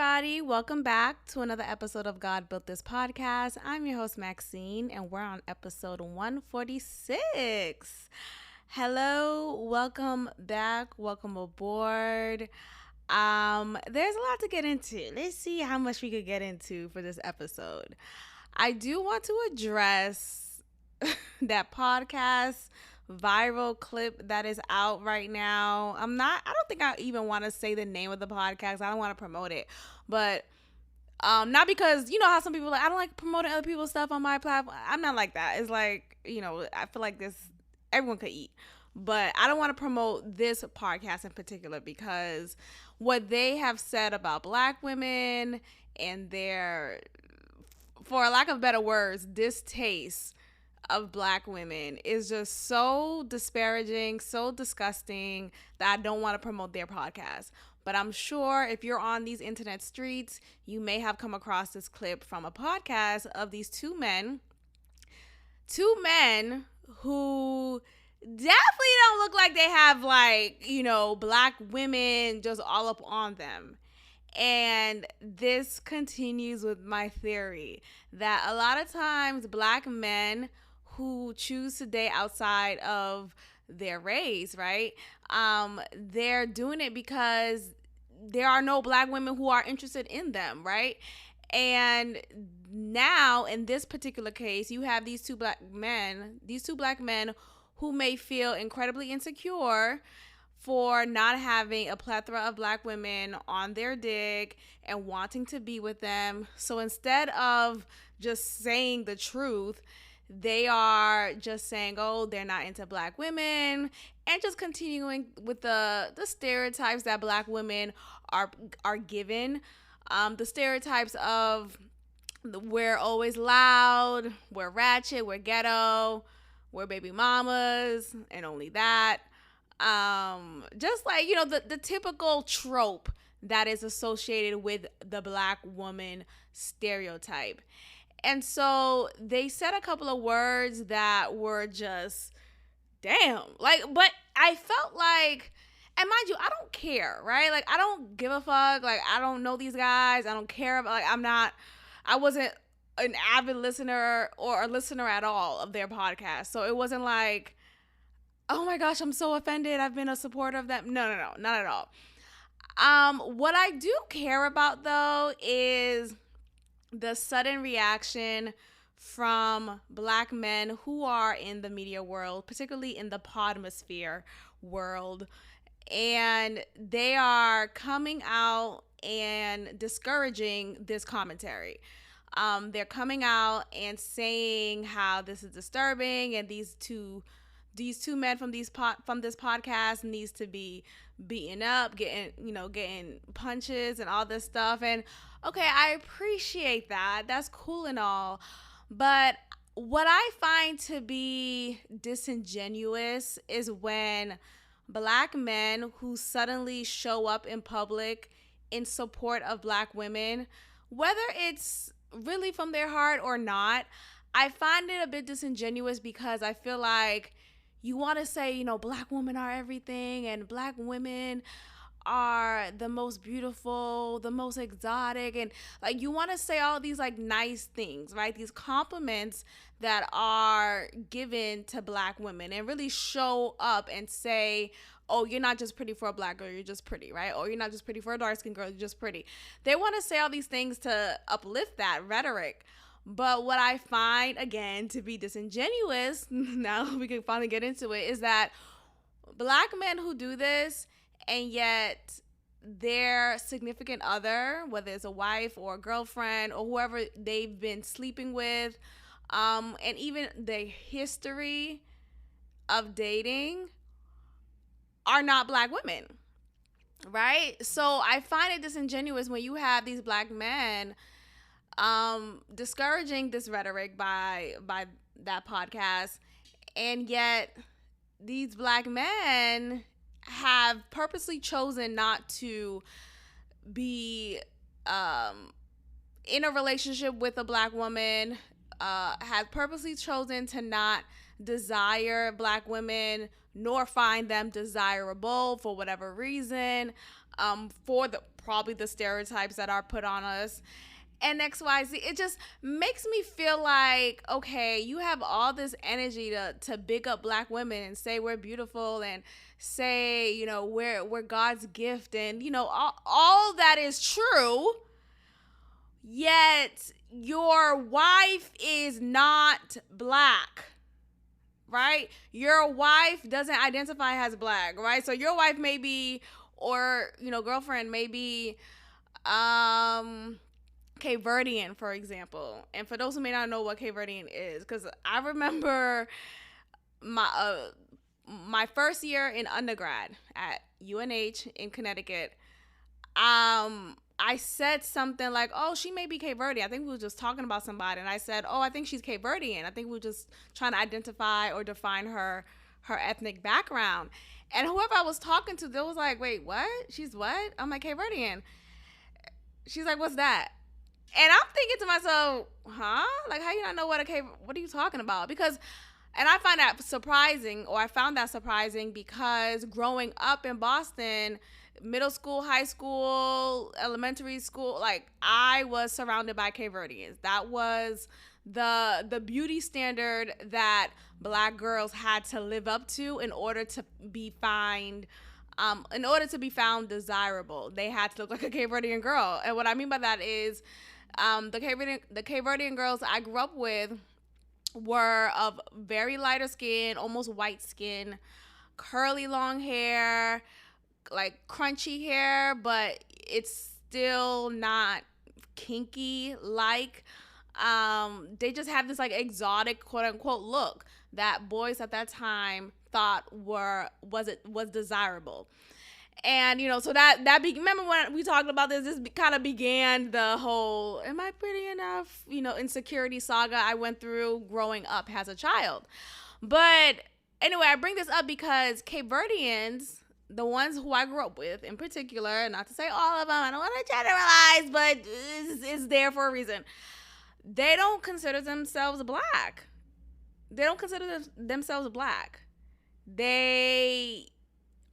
everybody. Welcome back to another episode of God Built This Podcast. I'm your host, Maxine, and we're on episode 146. Hello, welcome back, welcome aboard. There's a lot to get into. Let's see how much we could get into for this episode. I do want to address that podcast viral clip that is out right now. I don't think I even want to say the name of the podcast. I don't want to promote it. But not because you know how some people are like, I don't like promoting other people's stuff on my platform. I'm not like that. It's like, I feel like this everyone could eat. But I don't want to promote this podcast in particular because what they have said about Black women and their, for lack of better words, distaste of Black women is just so disparaging, so disgusting that I don't want to promote their podcast. But I'm sure if you're on these internet streets, you may have come across this clip from a podcast of these two men who definitely don't look like they have Black women just all up on them. And this continues with my theory that a lot of times Black men who choose to date outside of their race, right? They're doing it because there are no Black women who are interested in them, right? And now in this particular case, you have these two black men who may feel incredibly insecure for not having a plethora of Black women on their dick and wanting to be with them. So instead of just saying the truth, they are just saying, oh, they're not into Black women, and just continuing with the stereotypes that Black women are given. The stereotypes of we're always loud, we're ratchet, we're ghetto, we're baby mamas, and only that. Just like, the typical trope that is associated with the Black woman stereotype. And so they said a couple of words that were just, damn. But I felt like, and mind you, I don't care, right? Like, I don't give a fuck. Like, I don't know these guys. I don't care about, I wasn't an avid listener or a listener at all of their podcast. So it wasn't like, oh my gosh, I'm so offended. I've been a supporter of them. No, not at all. What I do care about, though, is the sudden reaction from Black men who are in the media world, particularly in the podmosphere world, and they are coming out and discouraging this commentary. They're coming out and saying how this is disturbing, and these two men from this podcast needs to be beaten up, getting punches and all this stuff. And okay, I appreciate that. That's cool and all. But what I find to be disingenuous is when Black men who suddenly show up in public in support of Black women, whether it's really from their heart or not, I find it a bit disingenuous because I feel like you want to say, Black women are everything and Black women are the most beautiful, the most exotic, and like you want to say all these like nice things, right? These compliments that are given to Black women and really show up and say, oh, you're not just pretty for a Black girl, you're just pretty, right? Or you're not just pretty for a dark-skinned girl, you're just pretty. They want to say all these things to uplift that rhetoric. But what I find, again, to be disingenuous, now we can finally get into it, is that Black men who do this and yet their significant other, whether it's a wife or a girlfriend or whoever they've been sleeping with, and even the history of dating are not Black women, right? So I find it disingenuous when you have these Black men discouraging this rhetoric by that podcast, and yet these Black men have purposely chosen not to be in a relationship with a Black woman, has purposely chosen to not desire Black women nor find them desirable for whatever reason. for the probably the stereotypes that are put on us and XYZ. It just makes me feel like, okay, you have all this energy to big up black women and say we're beautiful and say, we're God's gift, and all that is true. Yet your wife is not black, right? Your wife doesn't identify as black, right? So your wife may be, or girlfriend may be Cape Verdean, for example. And for those who may not know what Cape Verdean is, because I remember my first year in undergrad at UNH in Connecticut, I said something like, oh, she may be Cape Verdean. I think we were just talking about somebody. And I said, oh, I think she's Cape Verdean. I think we were just trying to identify or define her ethnic background. And whoever I was talking to, they was like, wait, what? She's what? I'm like, Cape Verdean. She's like, what's that? And I'm thinking to myself, huh? Like, how you not know what are you talking about? Because, and I found that surprising because growing up in Boston, middle school, high school, elementary school, like I was surrounded by Cape Verdeans. That was the beauty standard that black girls had to live up to in order to be found desirable. They had to look like a Cape Verdean girl. And what I mean by that is the Cape Verdean girls I grew up with were of very lighter skin, almost white skin, curly long hair, like crunchy hair, but it's still not kinky like. They just have this like exotic quote unquote look that boys at that time thought was desirable. And so remember when we talked about this kind of began the whole am I pretty enough insecurity saga I went through growing up as a child. But anyway, I bring this up because Cape Verdeans, the ones who I grew up with in particular, not to say all of them, I don't want to generalize, but it's there for a reason. They don't consider themselves black. They don't consider themselves black. They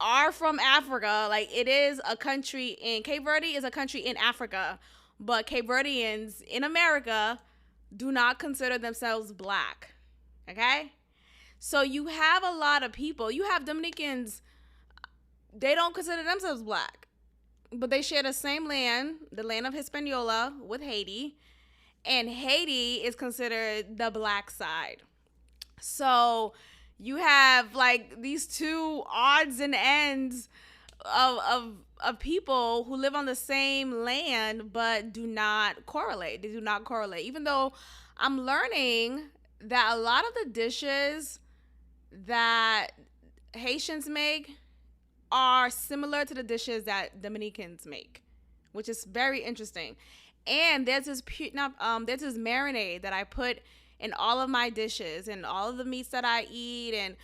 are from Africa. Like, it is a country in Cape Verde is a country in Africa, but Cape Verdeans in America do not consider themselves black. Okay? So you have a lot of people. You have Dominicans, they don't consider themselves black, but they share the same land, the land of Hispaniola, with Haiti, and Haiti is considered the black side. So you have like these two odds and ends of people who live on the same land but do not correlate. They do not correlate. Even though I'm learning that a lot of the dishes that Haitians make are similar to the dishes that Dominicans make, which is very interesting. And there's this marinade that I put in all of my dishes and all of the meats that I eat and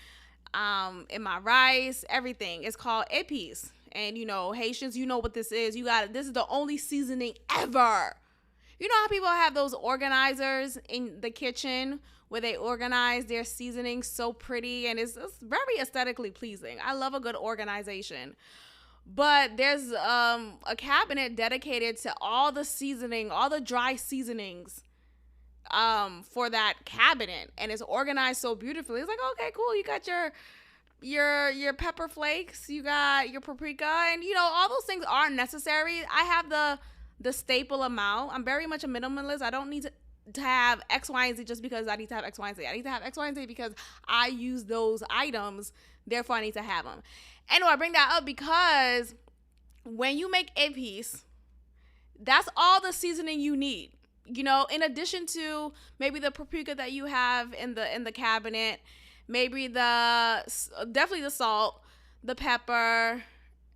in my rice, everything. It's called Ep.146. And Haitians, you know what this is. This is the only seasoning ever. You know how people have those organizers in the kitchen where they organize their seasoning so pretty and it's very aesthetically pleasing. I love a good organization. But there's a cabinet dedicated to all the seasoning, all the dry seasonings for that cabinet, and it's organized so beautifully. It's like, okay, cool, you got your pepper flakes, you got your paprika, and all those things aren't necessary. I have the staple amount. I'm very much a minimalist. I don't need to have X, Y, and Z just because I need to have X, Y, and Z. I need to have X, Y, and Z because I use those items, therefore I need to have them. Anyway, I bring that up because when you make a piece, that's all the seasoning you need. In addition to maybe the paprika that you have in the cabinet, maybe definitely the salt, the pepper,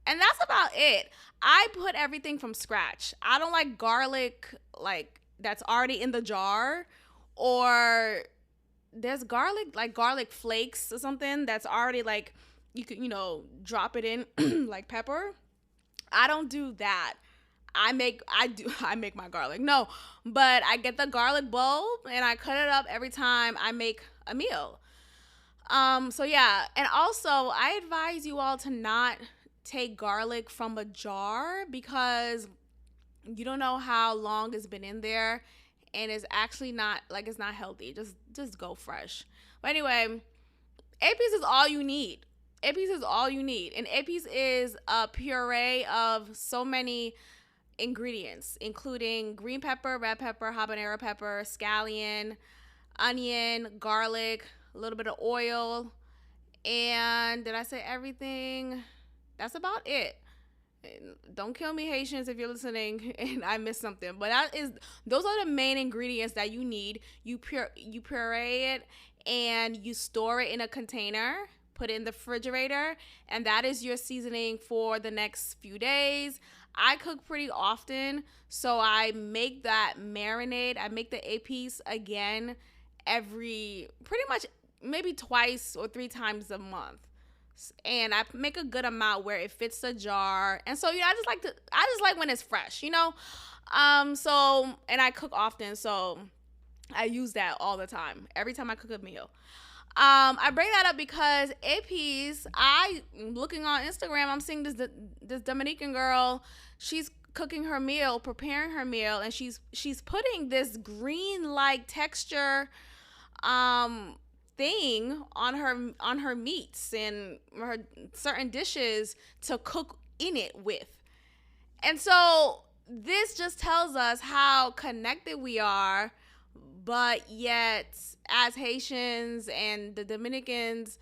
and that's about it. I put everything from scratch. I don't like garlic like that's already in the jar, or there's garlic flakes or something that's already like you could drop it in like pepper. I don't do that. I make my garlic. No, but I get the garlic bulb and I cut it up every time I make a meal. So yeah, and also I advise you all to not take garlic from a jar because you don't know how long it's been in there, and it's actually not like it's not healthy. Just go fresh. But anyway, APs is all you need. APs is all you need. And APs is a puree of so many ingredients, including green pepper, red pepper, habanero pepper, scallion, onion, garlic, a little bit of oil. And did I say everything? That's about it. Don't kill me, Haitians, if you're listening and I missed something. But those are the main ingredients that you need. You puree it and you store it in a container, put it in the refrigerator, and that is your seasoning for the next few days. I cook pretty often, so I make that marinade. I make the APs again pretty much maybe twice or 3 times a month. And I make a good amount where it fits the jar. And so, I just like when it's fresh, So, and I cook often, so I use that all the time, every time I cook a meal. I bring that up because APs, looking on Instagram, I'm seeing this Dominican girl. She's cooking her meal, preparing her meal, and she's putting this green-like texture thing on her meats and her certain dishes to cook in it with. And so this just tells us how connected we are, but yet as Haitians and the Dominicans,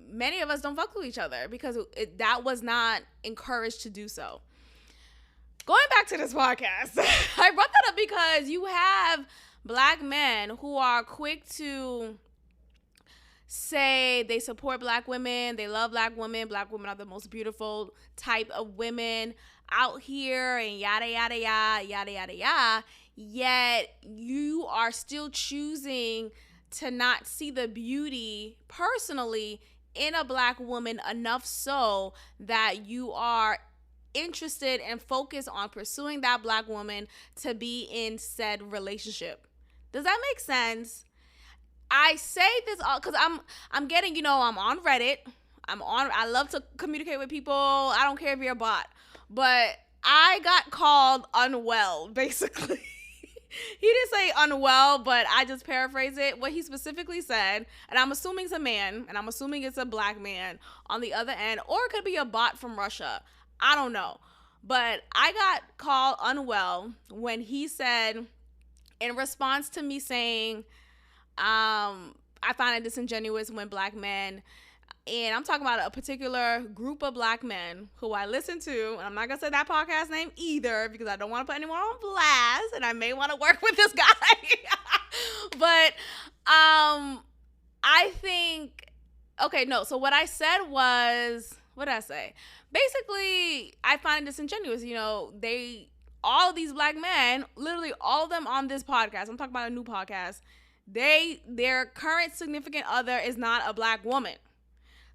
many of us don't fuck with each other because that was not encouraged to do so. Going back to this podcast, I brought that up because you have black men who are quick to say they support black women, they love black women are the most beautiful type of women out here, and yada yada yada yada yada yada. Yet you are still choosing to not see the beauty personally in a black woman enough so that you are interested and focused on pursuing that black woman to be in said relationship. Does that make sense? I say this all because I'm getting, I'm on Reddit. I love to communicate with people. I don't care if you're a bot. But I got called unwell, basically. He didn't say unwell, but I just paraphrase it. What he specifically said, and I'm assuming it's a man, and I'm assuming it's a black man on the other end, or it could be a bot from Russia. I don't know. But I got called unwell when he said, in response to me saying, I find it disingenuous when black men, and I'm talking about a particular group of black men who I listen to, and I'm not going to say that podcast name either because I don't want to put anyone on blast, and I may want to work with this guy. But I think, okay, no, so what I said was, what did I say? Basically, I find it disingenuous. All of these black men, literally all of them on this podcast, I'm talking about a new podcast, their current significant other is not a black woman.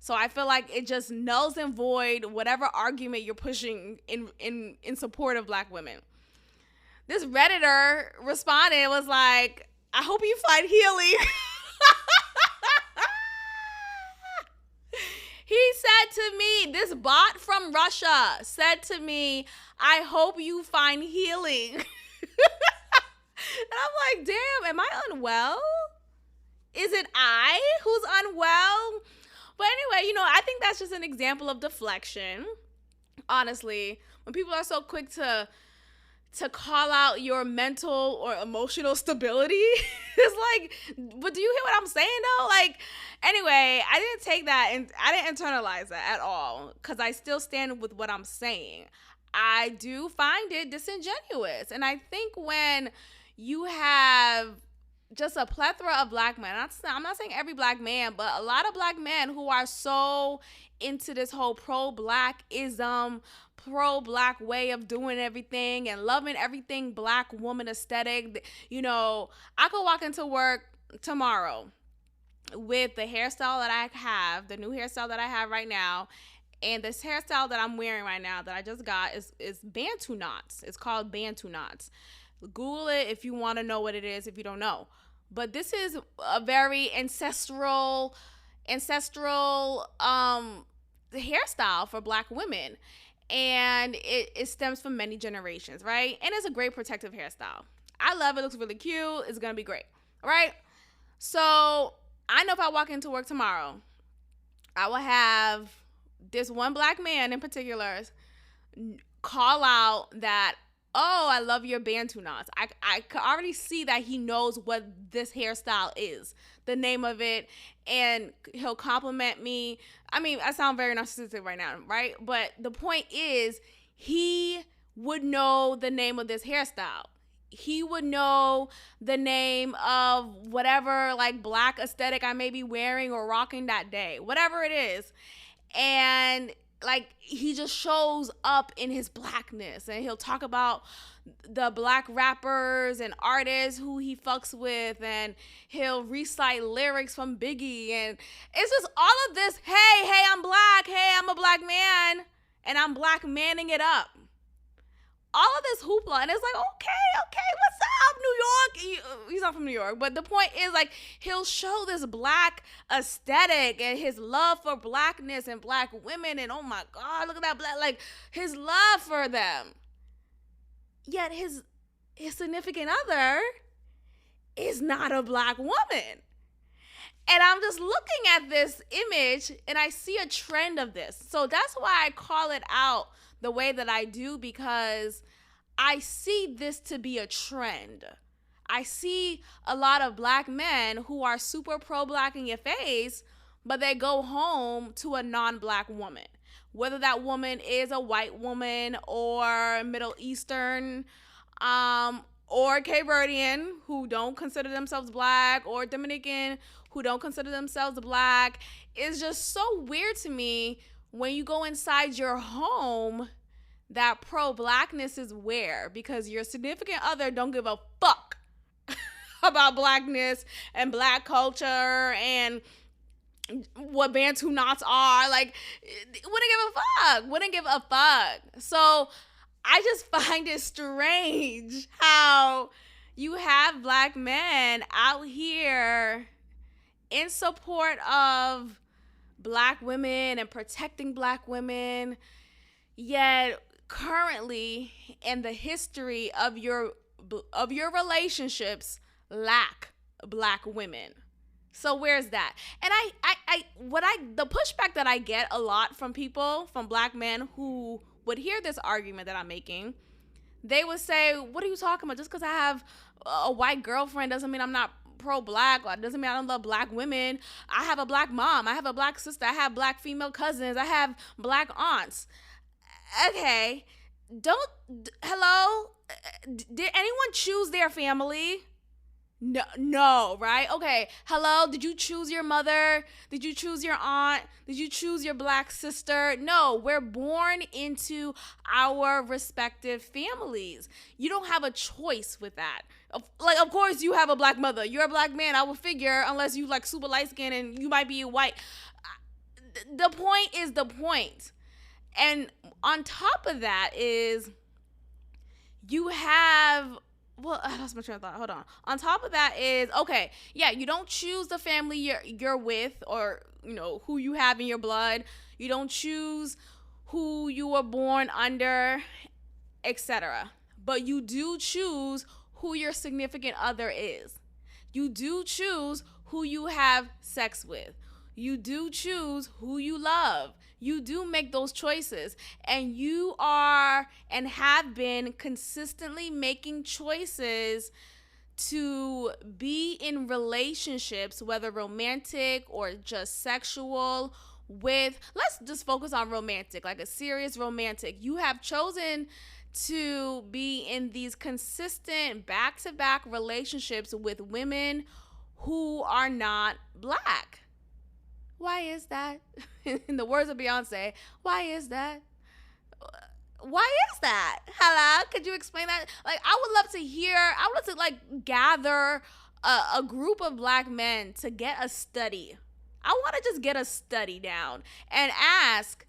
So I feel like it just nulls and void whatever argument you're pushing in support of black women. This Redditor responded, was like, I hope you find healing. He said to me, this bot from Russia said to me, I hope you find healing. And I'm like, damn, am I unwell? Is it I who's unwell? But anyway, I think that's just an example of deflection. Honestly, when people are so quick to call out your mental or emotional stability, it's like, but do you hear what I'm saying though? Like, anyway, I didn't take that and I didn't internalize that at all because I still stand with what I'm saying. I do find it disingenuous. And I think when you have just a plethora of black men, I'm not saying every black man, but a lot of black men who are so into this whole pro-blackism, pro-black way of doing everything and loving everything black woman aesthetic. I could walk into work tomorrow with the hairstyle that I have, the new hairstyle that I have right now, and this hairstyle that I'm wearing right now that I just got is Bantu knots. It's called Bantu knots. Google it if you want to know what it is, if you don't know. But this is a very ancestral hairstyle for black women. And it stems from many generations, right? And it's a great protective hairstyle. I love it. It looks really cute. It's going to be great, right? So I know if I walk into work tomorrow, I will have this one black man in particular call out that, oh, I love your Bantu knots. I could already see that he knows what this hairstyle is, the name of it, and he'll compliment me. I mean, I sound very narcissistic right now, right? But the point is, he would know the name of this hairstyle. He would know the name of whatever like black aesthetic I may be wearing or rocking that day, whatever it is. And like he just shows up in his blackness, and he'll talk about the black rappers and artists who he fucks with, and he'll recite lyrics from Biggie, and it's just all of this, hey, I'm black, hey, I'm a black man, and I'm black manning it up. All of this hoopla, and it's like, okay, what's up, New York? He's not from New York, but the point is, like, he'll show this black aesthetic and his love for blackness and black women, and oh my God, look at that black, like, his love for them. Yet his significant other is not a black woman. And I'm just looking at this image, and I see a trend of this. So that's why I call it out the way that I do, because I see this to be a trend. I see a lot of black men who are super pro-black in your face, but they go home to a non-black woman. Whether that woman is a white woman or Middle Eastern, or Cape Verdean who don't consider themselves black, or Dominican who don't consider themselves black. It's just so weird to me when you go inside your home that pro-blackness is where, because your significant other don't give a fuck about blackness and black culture and what Bantu knots are. Like, wouldn't give a fuck. So I just find it strange how you have black men out here in support of black women and protecting black women, yet currently in the history of your relationships lack black women. So where's that? And the pushback that I get a lot from people, from black men who would hear this argument that I'm making, they would say, what are you talking about? Just because I have a white girlfriend doesn't mean I'm not pro-black, or doesn't mean I don't love black women. I have a black mom, I have a black sister, I have black female cousins, I have black aunts. Okay, hello? Did anyone choose their family? No, right? Okay, hello? Did you choose your mother? Did you choose your aunt? Did you choose your black sister? No, we're born into our respective families. You don't have a choice with that. Like, of course you have a black mother. You're a black man, I would figure, unless you like super light skinned and you might be white. The point is the point. And on top of that is you have, well, I lost my train of thought. Hold on. On top of that is, okay, yeah, you don't choose the family you're with, or, you know, who you have in your blood. You don't choose who you were born under, etc. But you do choose who your significant other is. You do choose who you have sex with. You do choose who you love. You do make those choices, and you are and have been consistently making choices to be in relationships, whether romantic or just sexual, with, let's just focus on romantic, like a serious romantic. You have chosen to be in these consistent back-to-back relationships with women who are not black. Why is that? In the words of Beyonce, why is that? Why is that? Hello? Could you explain that? Like, I would love to like gather a group of black men to get a study. I want to just get a study down and ask,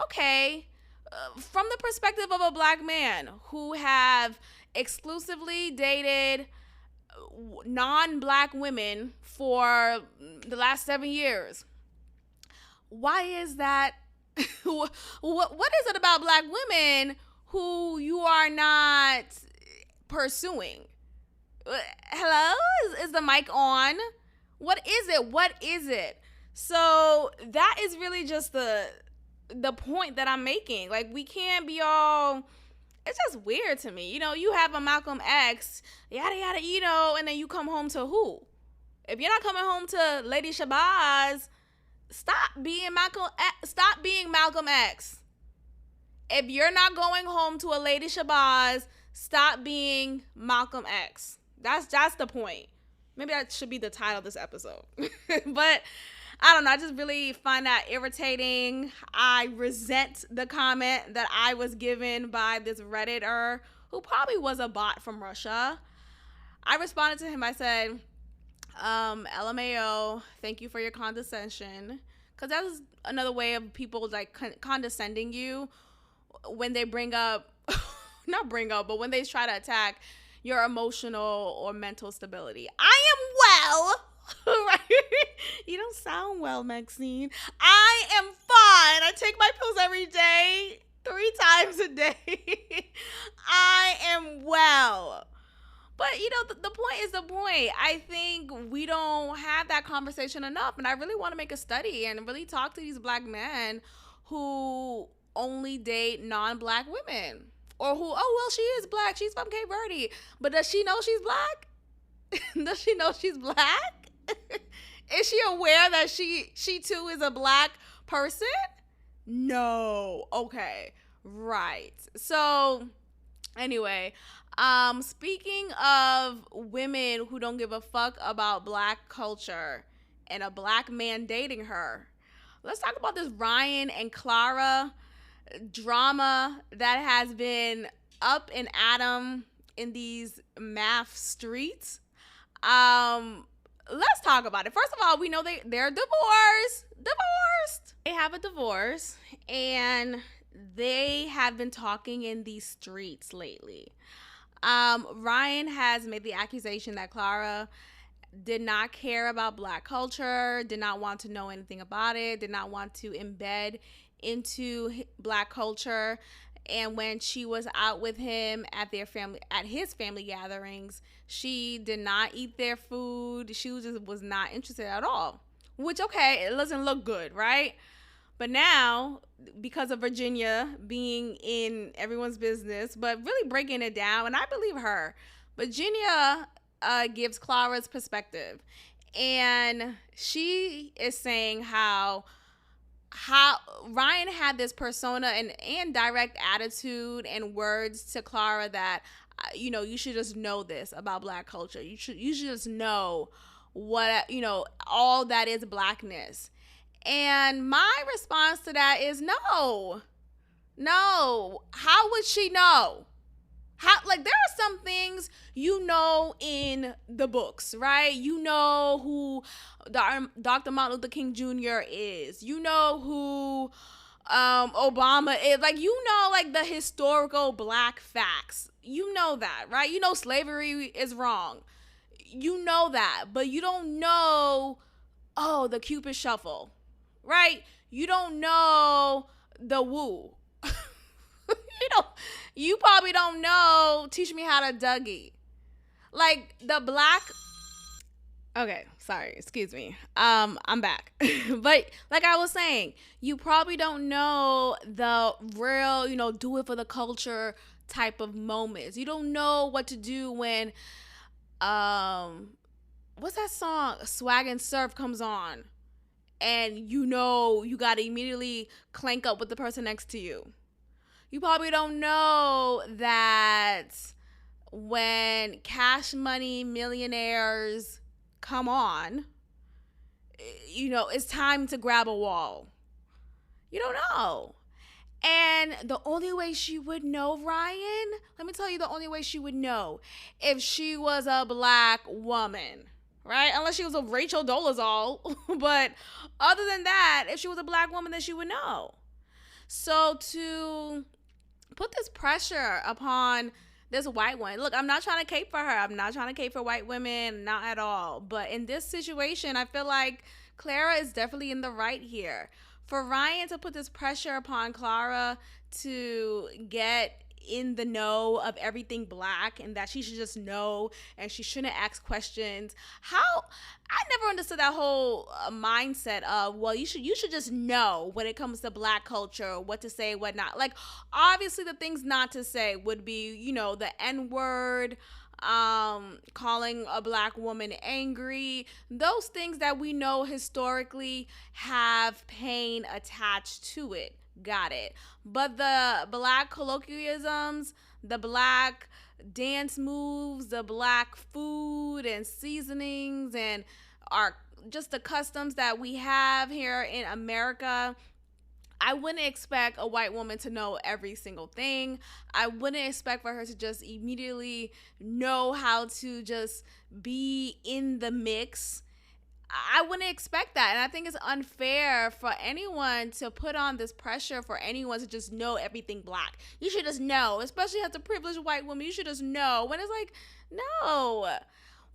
okay, from the perspective of a black man who have exclusively dated non-black women for the last 7 years, why is that What is it about black women who you are not pursuing? Hello? Is the mic on? What is it? What is it? So that is really just the point that I'm making. Like, we can't be all, it's just weird to me. You have a Malcolm X, yada yada, and then you come home to who? If you're not coming home to Lady Shabazz, stop being Malcolm X. If you're not going home to a Lady Shabazz, stop being Malcolm X. That's the point. Maybe that should be the title of this episode. But I don't know. I just really find that irritating. I resent the comment that I was given by this Redditor who probably was a bot from Russia. I responded to him. I said, LMAO, thank you for your condescension. Because that's another way of people like condescending you when they bring up, but when they try to attack your emotional or mental stability. I am well. Right? You don't sound well, Maxine. I am fine. I take my pills every day, 3 times a day. I am well. But, the point is the point. I think we don't have that conversation enough. And I really want to make a study and really talk to these black men who only date non-black women. Or who, she is black. She's from Cape Verde. But does she know she's black? Does she know she's black? Is she aware that she too is a black person? No. Okay. Right. So, anyway, speaking of women who don't give a fuck about black culture and a black man dating her, let's talk about this Ryan and Clara drama that has been up and atom in these math streets. Let's talk about it. First of all, we know they're divorced. They have a divorce, and they have been talking in these streets lately. Ryan has made the accusation that Clara did not care about black culture, did not want to know anything about it, did not want to embed into black culture. And when she was out with him at his family gatherings, she did not eat their food. She was not interested at all. Which, okay, it doesn't look good, right? But now, because of Virginia being in everyone's business, but really breaking it down, and I believe her, Virginia gives Clara's perspective. And she is saying how Ryan had this persona and direct attitude and words to Clara that, you should just know this about black culture. You should just know what, all that is blackness. And my response to that is no. How would she know? There are some things in the books, right? You know who Dr. Martin Luther King Jr. is. You know who Obama is. The historical black facts. You know that, right? You know slavery is wrong. You know that. But you don't know, the Cupid shuffle, right? You don't know the woo. You probably don't know Teach Me How to Dougie. The black... Okay, sorry, excuse me. I'm back. But like I was saying, you probably don't know the real, do it for the culture type of moments. You don't know what to do when, what's that song? Swag and Surf comes on. And you got to immediately clank up with the person next to you. You probably don't know that when Cash Money Millionaires come on, it's time to grab a wall. You don't know. And the only way she would know, Ryan, let me tell you the only way she would know, if she was a black woman, right? Unless she was a Rachel Dolezal. But other than that, if she was a black woman, then she would know. So to put this pressure upon this white one. Look, I'm not trying to cape for her. I'm not trying to cape for white women, not at all. But in this situation, I feel like Clara is definitely in the right here. for Ryan to put this pressure upon Clara to get in the know of everything black and that she should just know and she shouldn't ask questions. How I never understood that whole mindset of, well, you should just know when it comes to black culture, what to say, what not. Like, obviously the things not to say would be, the N-word, calling a black woman angry, those things that we know historically have pain attached to it. Got it. But the black colloquialisms, the black dance moves, the black food and seasonings, and our just the customs that we have here in America, I wouldn't expect a white woman to know every single thing. I wouldn't expect for her to just immediately know how to just be in the mix. I wouldn't expect that. And I think it's unfair for anyone to put on this pressure for anyone to just know everything black. You should just know, especially as a privileged white woman, you should just know. When it's like, no.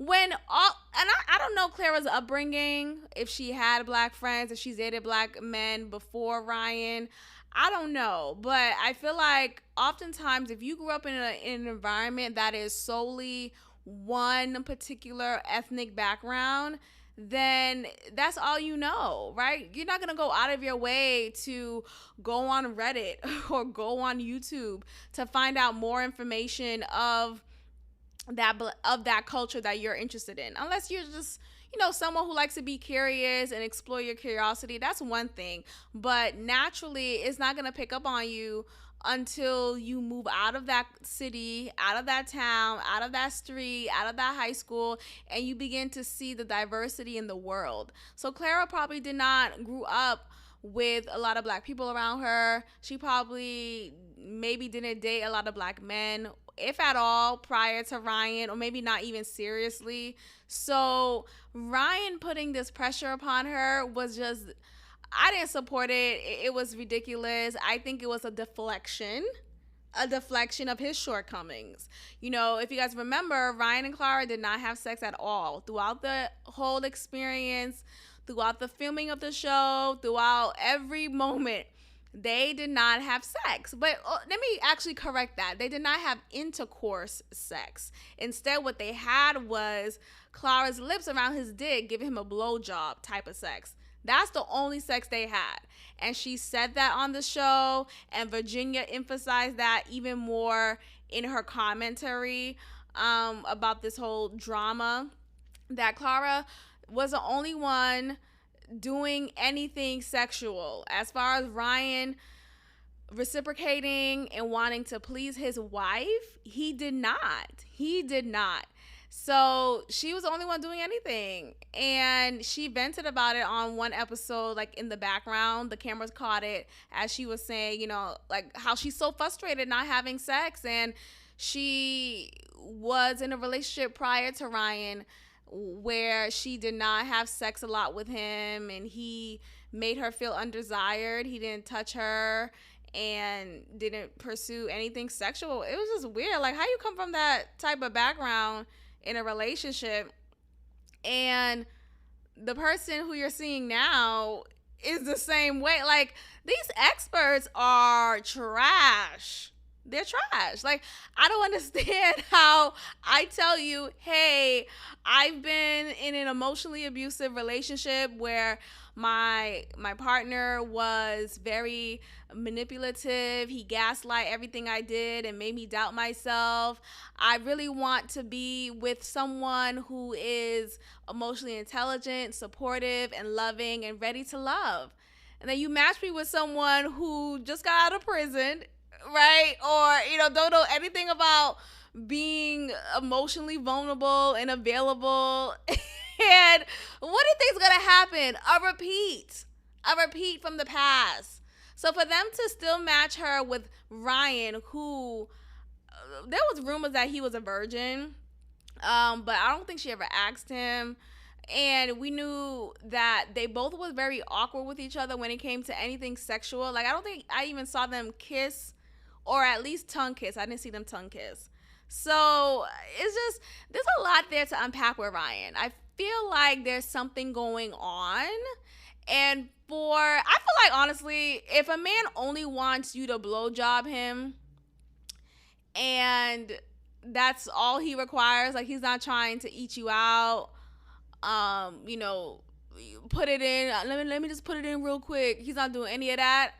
I don't know Clara's upbringing, if she had black friends, if she's dated black men before Ryan. I don't know. But I feel like oftentimes if you grew up in an environment that is solely one particular ethnic background, then that's all you know, right? You're not going to go out of your way to go on Reddit or go on YouTube to find out more information of that culture that you're interested in, unless you're just someone who likes to be curious and explore your curiosity. That's one thing, but naturally it's not going to pick up on you until you move out of that city, out of that town, out of that street, out of that high school, and you begin to see the diversity in the world. So Clara probably did not grow up with a lot of black people around her. She probably maybe didn't date a lot of black men, if at all, prior to Ryan, or maybe not even seriously. So Ryan putting this pressure upon her was just, I didn't support it. It was ridiculous. I think it was a deflection of his shortcomings. If you guys remember, Ryan and Clara did not have sex at all throughout the whole experience, throughout the filming of the show, throughout every moment. They did not have sex. But let me actually correct that. They did not have intercourse sex. Instead, what they had was Clara's lips around his dick giving him a blowjob type of sex. That's the only sex they had. And she said that on the show, and Virginia emphasized that even more in her commentary about this whole drama, that Clara was the only one doing anything sexual. As far as Ryan reciprocating and wanting to please his wife, he did not. So she was the only one doing anything. And she vented about it on one episode, like in the background. The cameras caught it as she was saying, like how she's so frustrated not having sex. And she was in a relationship prior to Ryan where she did not have sex a lot with him, and he made her feel undesired. He didn't touch her and didn't pursue anything sexual. It was just weird. Like, how you come from that type of background in a relationship, and the person who you're seeing now is the same way. Like, these experts are trash. They're trash. Like, I don't understand how I tell you, hey, I've been in an emotionally abusive relationship where my partner was very manipulative. He gaslight everything I did and made me doubt myself. I really want to be with someone who is emotionally intelligent, supportive, and loving, and ready to love. And then you match me with someone who just got out of prison, right? Or, don't know anything about being emotionally vulnerable and available. And what do you think is going to happen? A repeat from the past. So for them to still match her with Ryan, who there was rumors that he was a virgin, but I don't think she ever asked him. And we knew that they both was very awkward with each other when it came to anything sexual. Like, I don't think I even saw them kiss, or at least tongue kiss. I didn't see them tongue kiss. So it's just, there's a lot there to unpack with Ryan. I feel like there's something going on. And I feel like, honestly, if a man only wants you to blowjob him and that's all he requires, like he's not trying to eat you out, you know, put it in, let me just put it in real quick. He's not doing any of that.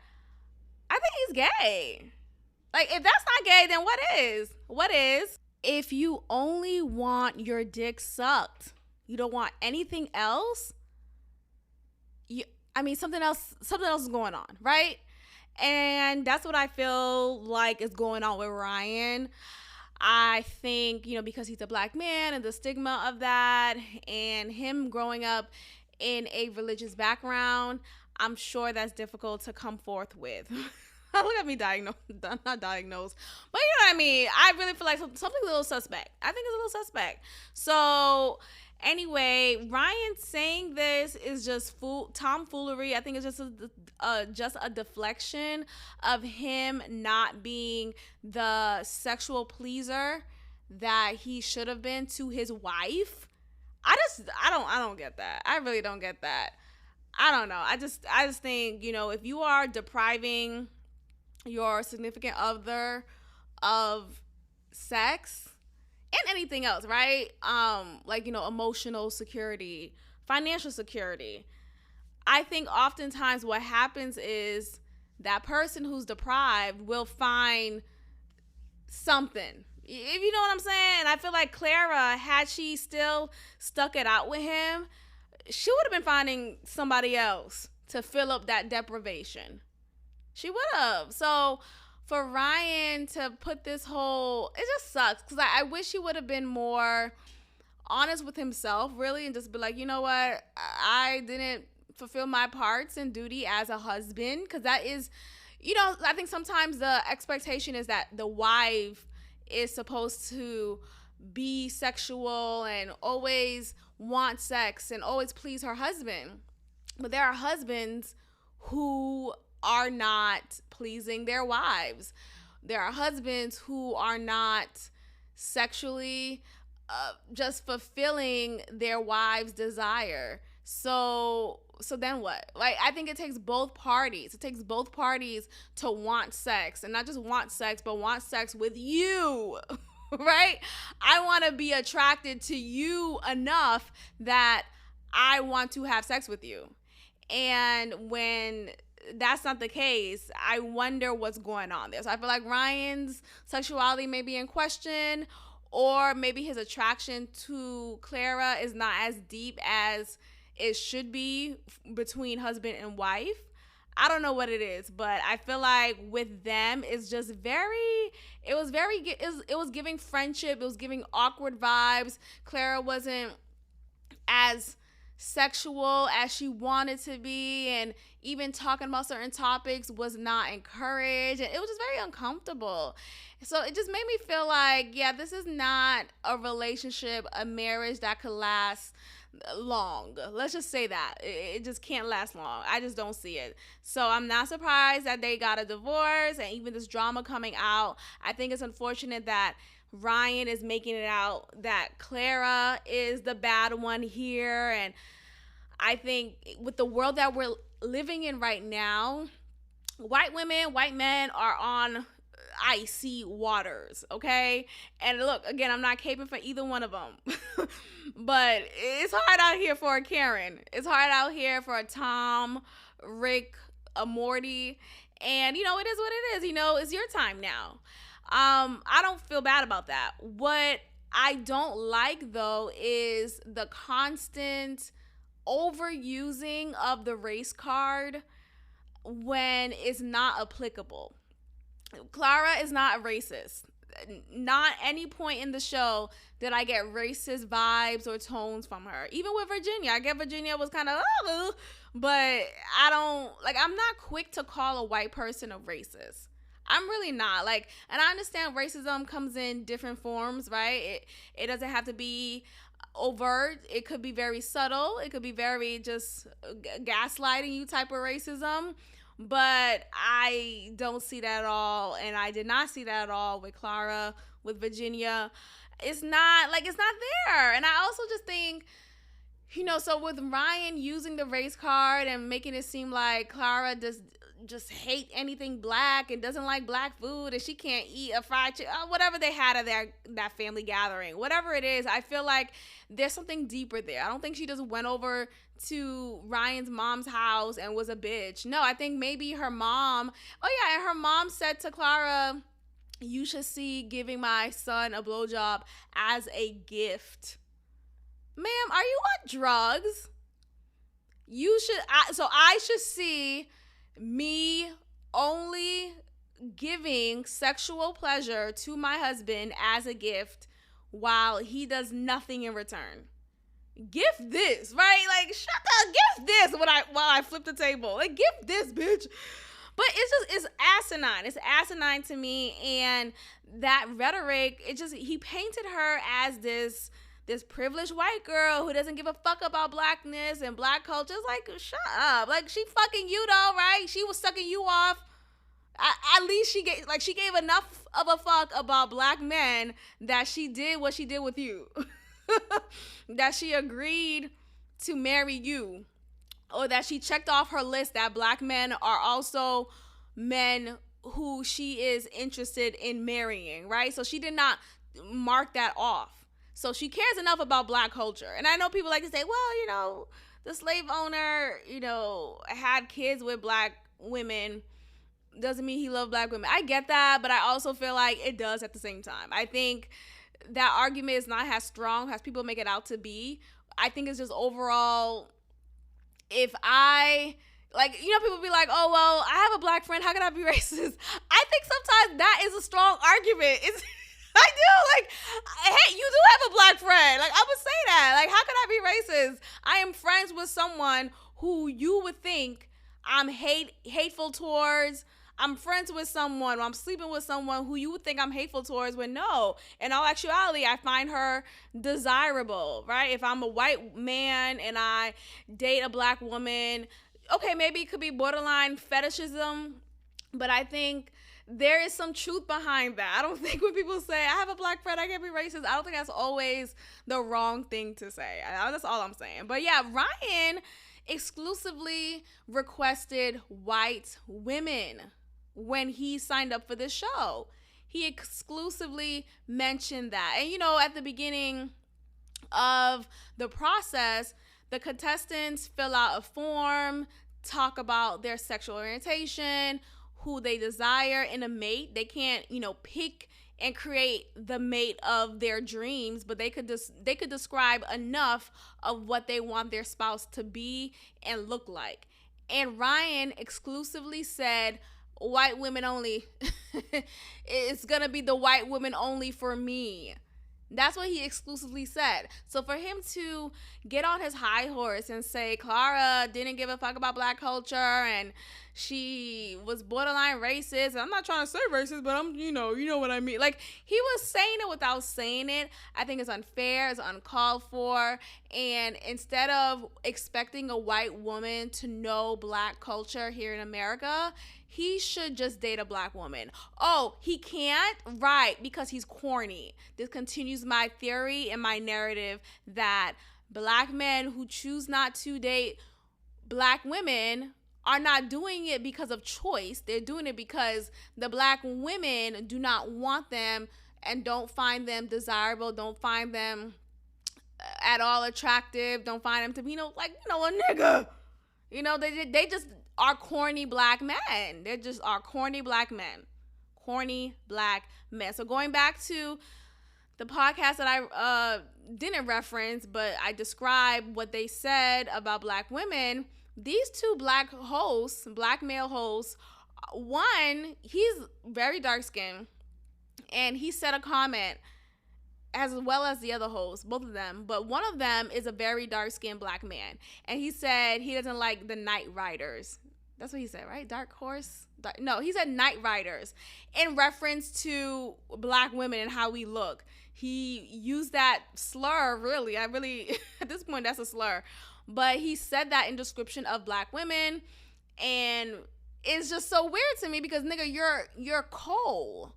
I think he's gay. Like, if that's not gay, then what is? What is? If you only want your dick sucked, you don't want anything else. Something else is going on, right? And that's what I feel like is going on with Ryan. I think, because he's a black man and the stigma of that and him growing up in a religious background, I'm sure that's difficult to come forth with. Look at me not diagnosed. But you know what I mean? I really feel like something's a little suspect. I think it's a little suspect. So anyway, Ryan saying this is just tomfoolery. I think it's just a deflection of him not being the sexual pleaser that he should have been to his wife. I don't get that. I really don't get that. I don't know. I just think, if you are depriving your significant other of sex and anything else, right? Emotional security, financial security. I think oftentimes what happens is that person who's deprived will find something. If you know what I'm saying? I feel like Clara, had she still stuck it out with him, she would have been finding somebody else to fill up that deprivation. She would have. So for Ryan to put this it just sucks, because I wish he would have been more honest with himself, really, and just be like, you know what, I didn't fulfill my parts and duty as a husband, because that is, I think sometimes the expectation is that the wife is supposed to be sexual and always want sex and always please her husband. But there are husbands who are not pleasing their wives. There are husbands who are not sexually just fulfilling their wives' desire. So then what? Like, I think it takes both parties. It takes both parties to want sex, and not just want sex, but want sex with you. Right? I want to be attracted to you enough that I want to have sex with you. And when that's not the case, I wonder what's going on there. So I feel like Ryan's sexuality may be in question, or maybe his attraction to Clara is not as deep as it should be between husband and wife. I don't know what it is, but I feel like with them, it's just it was giving friendship. It was giving awkward vibes. Clara wasn't as sexual as she wanted to be, and even talking about certain topics was not encouraged, and it was just very uncomfortable. So it just made me feel like, yeah, this is not a relationship, a marriage that could last long. Let's just say that it just can't last long. I just don't see it. So I'm not surprised that they got a divorce, and even this drama coming out. I think it's unfortunate that Ryan is making it out that Clara is the bad one here. And I think with the world that we're living in right now, white women, white men are on icy waters, okay? And look, again, I'm not caping for either one of them. But it's hard out here for a Karen. It's hard out here for a Tom, Rick, a Morty. And, it is what it is. It's your time now. I don't feel bad about that. What I don't like, though, is the constant overusing of the race card when it's not applicable. Clara is not a racist. Not any point in the show did I get racist vibes or tones from her. Even with Virginia, I get Virginia was kind of, but I'm not quick to call a white person a racist. I'm really not. And I understand racism comes in different forms, right? It doesn't have to be overt. It could be very subtle. It could be very just gaslighting you type of racism. But I don't see that at all. And I did not see that at all with Clara, with Virginia. It's not there. And I also just think So with Ryan using the race card and making it seem like Clara just hate anything black and doesn't like black food and she can't eat a fried chicken, whatever they had at that family gathering, whatever it is, I feel like there's something deeper there. I don't think she just went over to Ryan's mom's house and was a bitch. No, I think maybe her mom, and her mom said to Clara, you should see giving my son a blowjob as a gift. Ma'am, are you on drugs? I should see me only giving sexual pleasure to my husband as a gift while he does nothing in return. Gift this, right? Like, shut up, gift this while I flip the table. Like, gift this, bitch. But it's asinine. It's asinine to me. And that rhetoric, he painted her as this privileged white girl who doesn't give a fuck about blackness and black culture. It's like, shut up. Like, she fucking you though, right? She was sucking you off. At least she gave enough of a fuck about black men that she did what she did with you. That she agreed to marry you. Or that she checked off her list that black men are also men who she is interested in marrying, right? So she did not mark that off. So she cares enough about black culture. And I know people like to say, well, the slave owner, had kids with black women. Doesn't mean he loved black women. I get that, but I also feel like it does at the same time. I think that argument is not as strong as people make it out to be. I think it's just overall, if I, people be like, oh, well, I have a black friend. How can I be racist? I think sometimes that is a strong argument. I do. Hey, you do have a black friend. I would say that. How could I be racist? I am friends with someone who you would think I'm hateful towards. I'm friends with someone, I'm sleeping with someone who you would think I'm hateful towards, when no, in all actuality, I find her desirable, right? If I'm a white man and I date a black woman, okay, maybe it could be borderline fetishism, but I think there is some truth behind that. I don't think when people say, I have a black friend, I can't be racist, I don't think that's always the wrong thing to say. That's all I'm saying. But yeah, Ryan exclusively requested white women when he signed up for this show. He exclusively mentioned that. And at the beginning of the process, the contestants fill out a form, talk about their sexual orientation, who they desire in a mate. They can't, pick and create the mate of their dreams, but they could describe enough of what they want their spouse to be and look like. And Ryan exclusively said, white women only. It's gonna be the white women only for me. That's what he exclusively said. So for him to get on his high horse and say Clara didn't give a fuck about black culture and she was borderline racist, I'm not trying to say racist, but I'm, you know what I mean. He was saying it without saying it. I think it's unfair, it's uncalled for. And instead of expecting a white woman to know black culture here in America, he should just date a black woman. Oh, he can't? Right, because he's corny. This continues my theory and my narrative that black men who choose not to date black women are not doing it because of choice. They're doing it because the black women do not want them and don't find them desirable, don't find them at all attractive, don't find them to be, a nigga. They just are corny black men. They just are corny black men. Corny black men. So going back to the podcast that I didn't reference, but I described what they said about black women, these two black male hosts, one, he's very dark-skinned, and he said a comment, as well as the other hosts, both of them, but one of them is a very dark-skinned black man, and he said he doesn't like the Night Riders. That's what he said, right? Dark horse? No, he said Night Riders in reference to black women and how we look. He used that slur, really. At this point, that's a slur. But he said that in description of black women, and it's just so weird to me because, nigga, you're coal.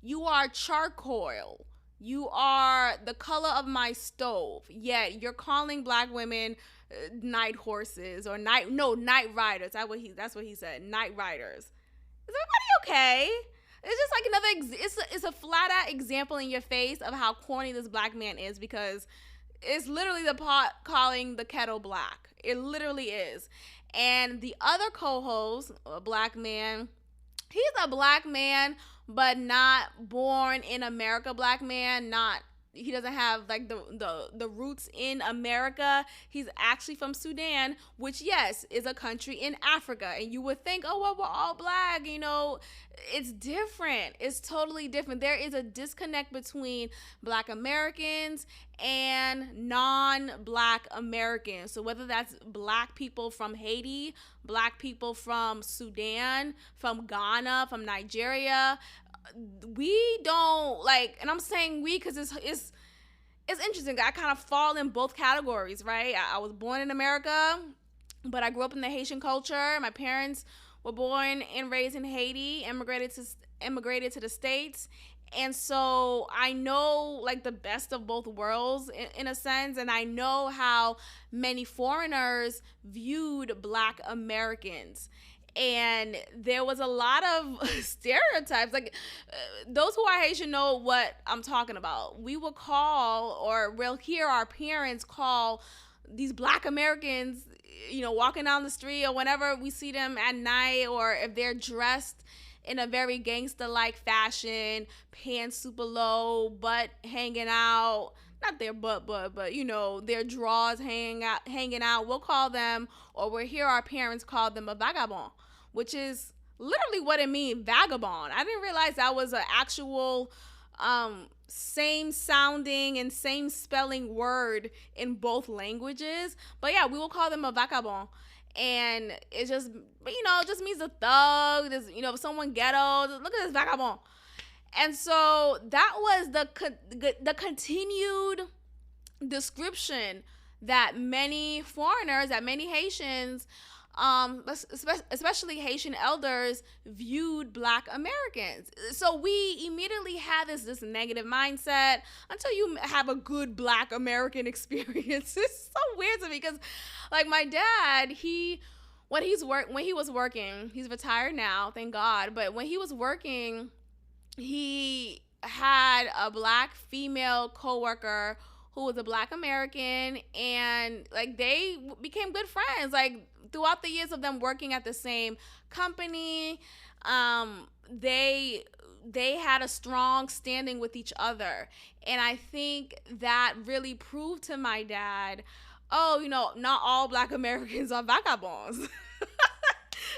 You are charcoal. You are the color of my stove. Yet you're calling black women night horses or night riders. That's what he said. Night riders. Is everybody okay? It's just like it's a flat out example in your face of how corny this black man is, because it's literally the pot calling the kettle black. It literally is. And the other co-host, a black man, he's a black man, but not born in America. Black man, not he doesn't have like the roots in America. He's actually from Sudan, which yes is a country in Africa. And you would think, oh well, we're all black, you know. It's different. It's totally different. There is a disconnect between black Americans and non-black Americans. So whether that's black people from Haiti, black people from Sudan, from Ghana, from Nigeria, we don't like, and I'm saying we because it's interesting. I kind of fall in both categories, right? I was born in America, but I grew up in the Haitian culture. My parents were born and raised in Haiti, immigrated to the States. And so I know like the best of both worlds in a sense. And I know how many foreigners viewed black Americans. And there was a lot of stereotypes. Like those who are Haitian know what I'm talking about. We will call, or we'll hear our parents call these black Americans, you know, walking down the street or whenever we see them at night, or if they're dressed in a very gangster-like fashion, pants super low, butt hanging out, not their butt, but you know, their drawers hanging out. We'll call them, or we'll hear our parents call them a vagabond, which is literally what it means, vagabond. I didn't realize that was an actual same sounding and same spelling word in both languages. But yeah, we will call them a vagabond. And it just, you know, it just means a thug. This, you know, someone ghetto. Look at this vagabond. And so that was the continued description that many foreigners, that many Haitians, especially Haitian elders, viewed black Americans. So we immediately had this negative mindset until you have a good black American experience. It's so weird to me because, like, my dad, when he was working, he's retired now, thank God. But when he was working, he had a black female coworker who was a black American, and like they became good friends. Like throughout the years of them working at the same company, they had a strong standing with each other. And I think that really proved to my dad, oh, you know, not all black Americans are vagabonds.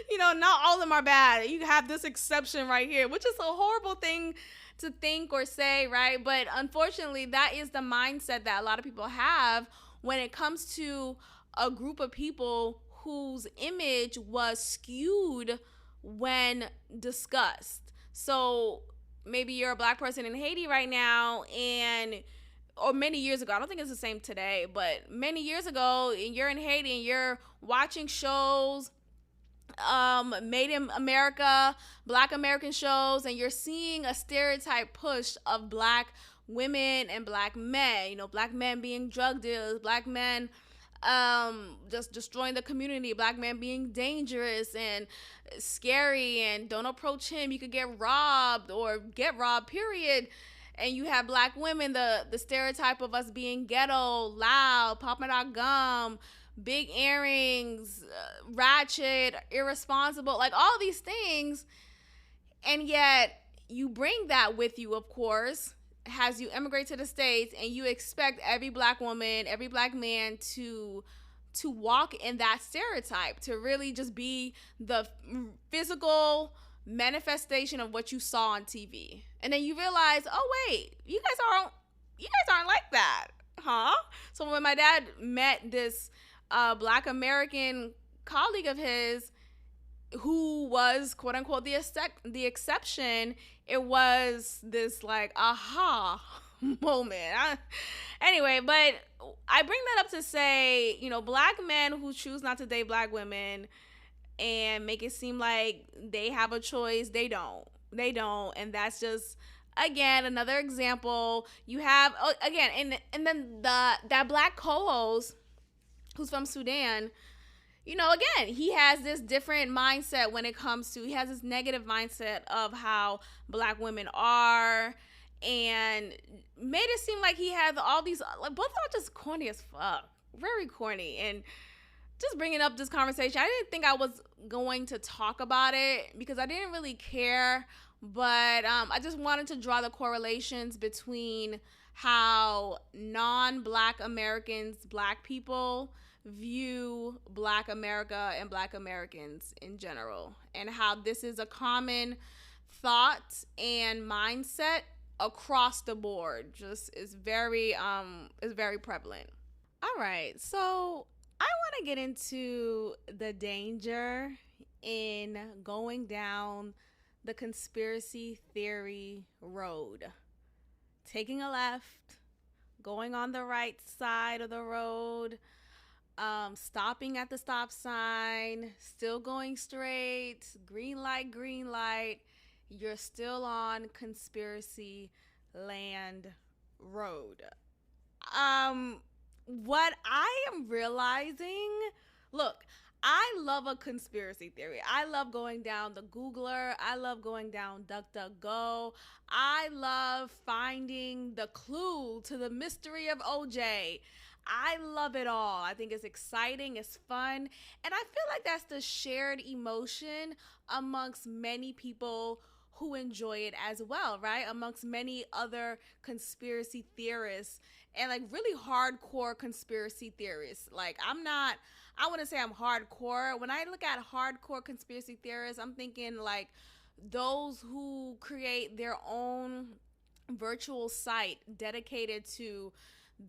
You know, not all of them are bad. You have this exception right here, which is a horrible thing to think or say, right? But unfortunately, that is the mindset that a lot of people have when it comes to a group of people whose image was skewed when discussed. So maybe you're a black person in Haiti right now, or many years ago, I don't think it's the same today, but many years ago, and you're in Haiti and you're watching shows, made in America, black American shows, and you're seeing a stereotype push of black women and black men, you know, black men being drug dealers, black men just destroying the community, black men being dangerous and scary, and don't approach him, you could get robbed period. And you have black women, the stereotype of us being ghetto, loud, popping our gum, big earrings, ratchet, irresponsible, like all these things. And yet you bring that with you, of course, as you immigrate to the States, and you expect every black woman, every black man to walk in that stereotype, to really just be the physical manifestation of what you saw on TV. And then you realize, oh wait, you guys aren't like that, huh? So when my dad met this black American colleague of his who was quote unquote the exception, it was this like aha moment. Anyway, but I bring that up to say, you know, black men who choose not to date black women and make it seem like they have a choice, they don't, and that's just Again, another example. You have again, and then that black co-host who's from Sudan. Again, he has this different mindset when it comes to, he has this negative mindset of how black women are, and made it seem like he had all these, like, both are just corny as fuck. Very corny. And just bringing up this conversation, I didn't think I was going to talk about it because I didn't really care, but I just wanted to draw the correlations between how non-black Americans, black people, view black America and black Americans in general, and how this is a common thought and mindset across the board. Just is very prevalent. All right, so I want to get into the danger in going down the conspiracy theory road, taking a left, going on the right side of the road, stopping at the stop sign, still going straight, green light, green light. You're still on conspiracy land road. What I am realizing, look, I love a conspiracy theory. I love going down the Googler. I love going down DuckDuckGo. I love finding the clue to the mystery of OJ. I love it all. I think it's exciting, it's fun, and I feel like that's the shared emotion amongst many people who enjoy it as well, right? Amongst many other conspiracy theorists and like really hardcore conspiracy theorists. Like, I wouldn't say I'm hardcore. When I look at hardcore conspiracy theorists, I'm thinking like those who create their own virtual site dedicated to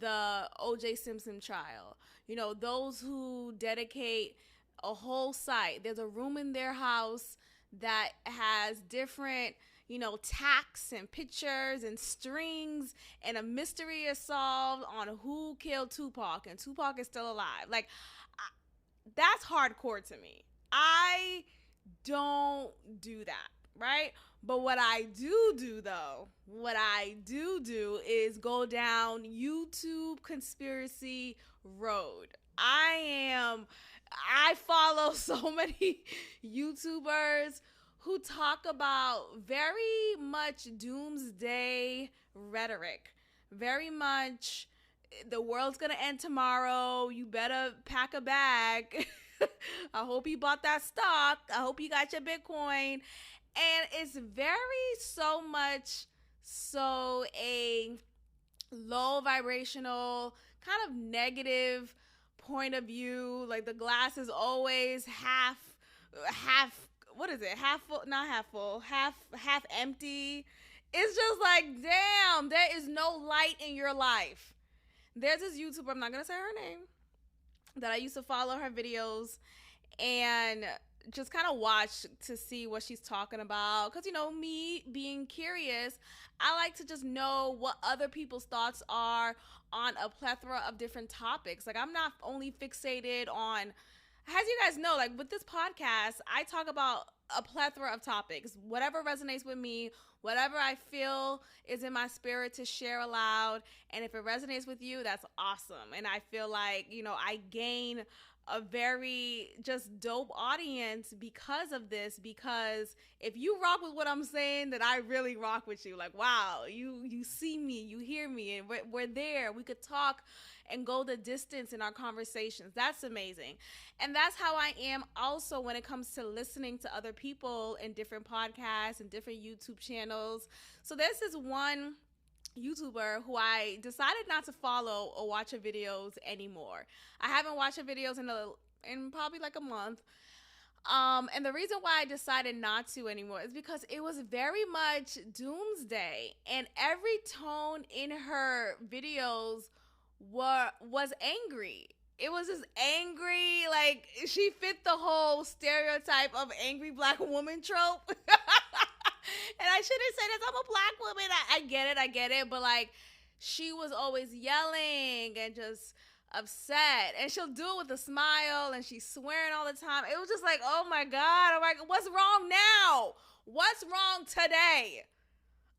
the OJ Simpson trial. Those who dedicate a whole site. There's a room in their house that has different, tacks and pictures and strings, and a mystery is solved on who killed Tupac, and Tupac is still alive. Like, that's hardcore to me. I don't do that, right? But what I do though, is go down YouTube conspiracy road. I follow so many YouTubers who talk about very much doomsday rhetoric, very much the world's gonna end tomorrow. You better pack a bag. I hope you bought that stock. I hope you got your Bitcoin. And it's very so much so a low vibrational, kind of negative point of view. Like, the glass is always half what is it? Half full, not half full, half empty. It's just like, damn, there is no light in your life. There's this YouTuber, I'm not gonna say her name, that I used to follow her videos and just kind of watch to see what she's talking about. Because, me being curious, I like to just know what other people's thoughts are on a plethora of different topics. Like, I'm not only fixated on, as you guys know, like with this podcast, I talk about a plethora of topics. Whatever resonates with me, whatever I feel is in my spirit to share aloud. And if it resonates with you, that's awesome. And I feel like, I gain a very just dope audience because of this, because if you rock with what I'm saying, then I really rock with you. Like, wow, you see me, you hear me, and we're there. We could talk and go the distance in our conversations. That's amazing. And that's how I am also when it comes to listening to other people in different podcasts and different YouTube channels. So this is one YouTuber who I decided not to follow or watch her videos anymore. I haven't watched her videos in probably like a month. And the reason why I decided not to anymore is because it was very much doomsday, and every tone in her videos was angry. It was just angry, like she fit the whole stereotype of angry black woman trope. And I shouldn't say this, I'm a black woman. I get it. But like, she was always yelling and just upset. And she'll do it with a smile, and she's swearing all the time. It was just like, oh my God. I'm like, what's wrong now? What's wrong today?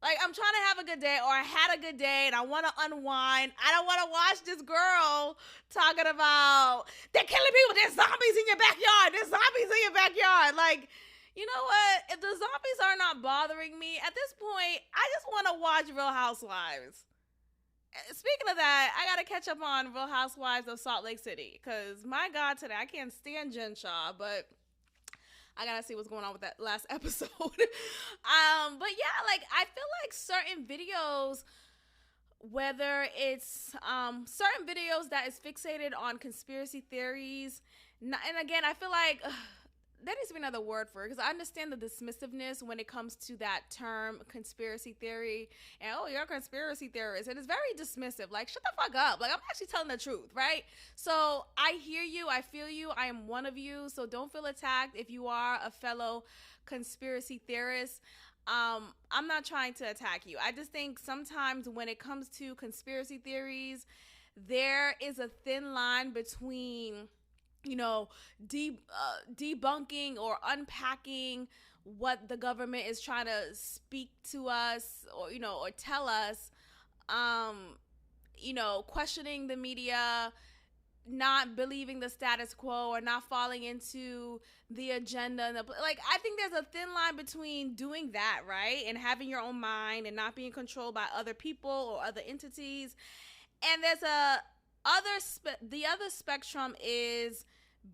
Like, I'm trying to have a good day, or I had a good day and I want to unwind. I don't want to watch this girl talking about they're killing people. There's zombies in your backyard. There's zombies in your backyard. Like, you know what? If the zombies are not bothering me at this point, I just want to watch Real Housewives. Speaking of that, I gotta catch up on Real Housewives of Salt Lake City because my God, today I can't stand Jen Shaw, but I gotta see what's going on with that last episode. But yeah, like I feel like certain videos, whether it's certain videos that is fixated on conspiracy theories, and again, I feel like there needs to be another word for it because I understand the dismissiveness when it comes to that term conspiracy theory and oh, you're a conspiracy theorist, and it's very dismissive. Like, shut the fuck up. Like, I'm actually telling the truth, right? So I hear you, I feel you, I am one of you, so don't feel attacked if you are a fellow conspiracy theorist. I'm not trying to attack you. I just think sometimes when it comes to conspiracy theories, there is a thin line between debunking or unpacking what the government is trying to speak to us or tell us, questioning the media, not believing the status quo or not falling into the agenda. Like, I think there's a thin line between doing that, right, and having your own mind and not being controlled by other people or other entities. And there's the other spectrum is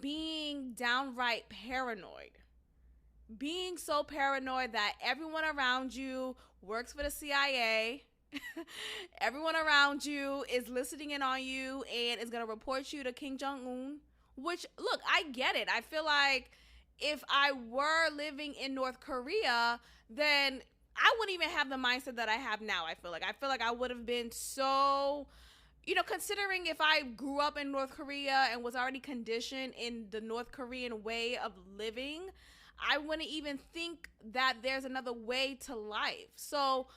being downright paranoid. Being so paranoid that everyone around you works for the CIA. Everyone around you is listening in on you and is going to report you to Kim Jong-un. Which, look, I get it. I feel like if I were living in North Korea, then I wouldn't even have the mindset that I have now. I feel like I would have been so... considering if I grew up in North Korea and was already conditioned in the North Korean way of living, I wouldn't even think that there's another way to life. So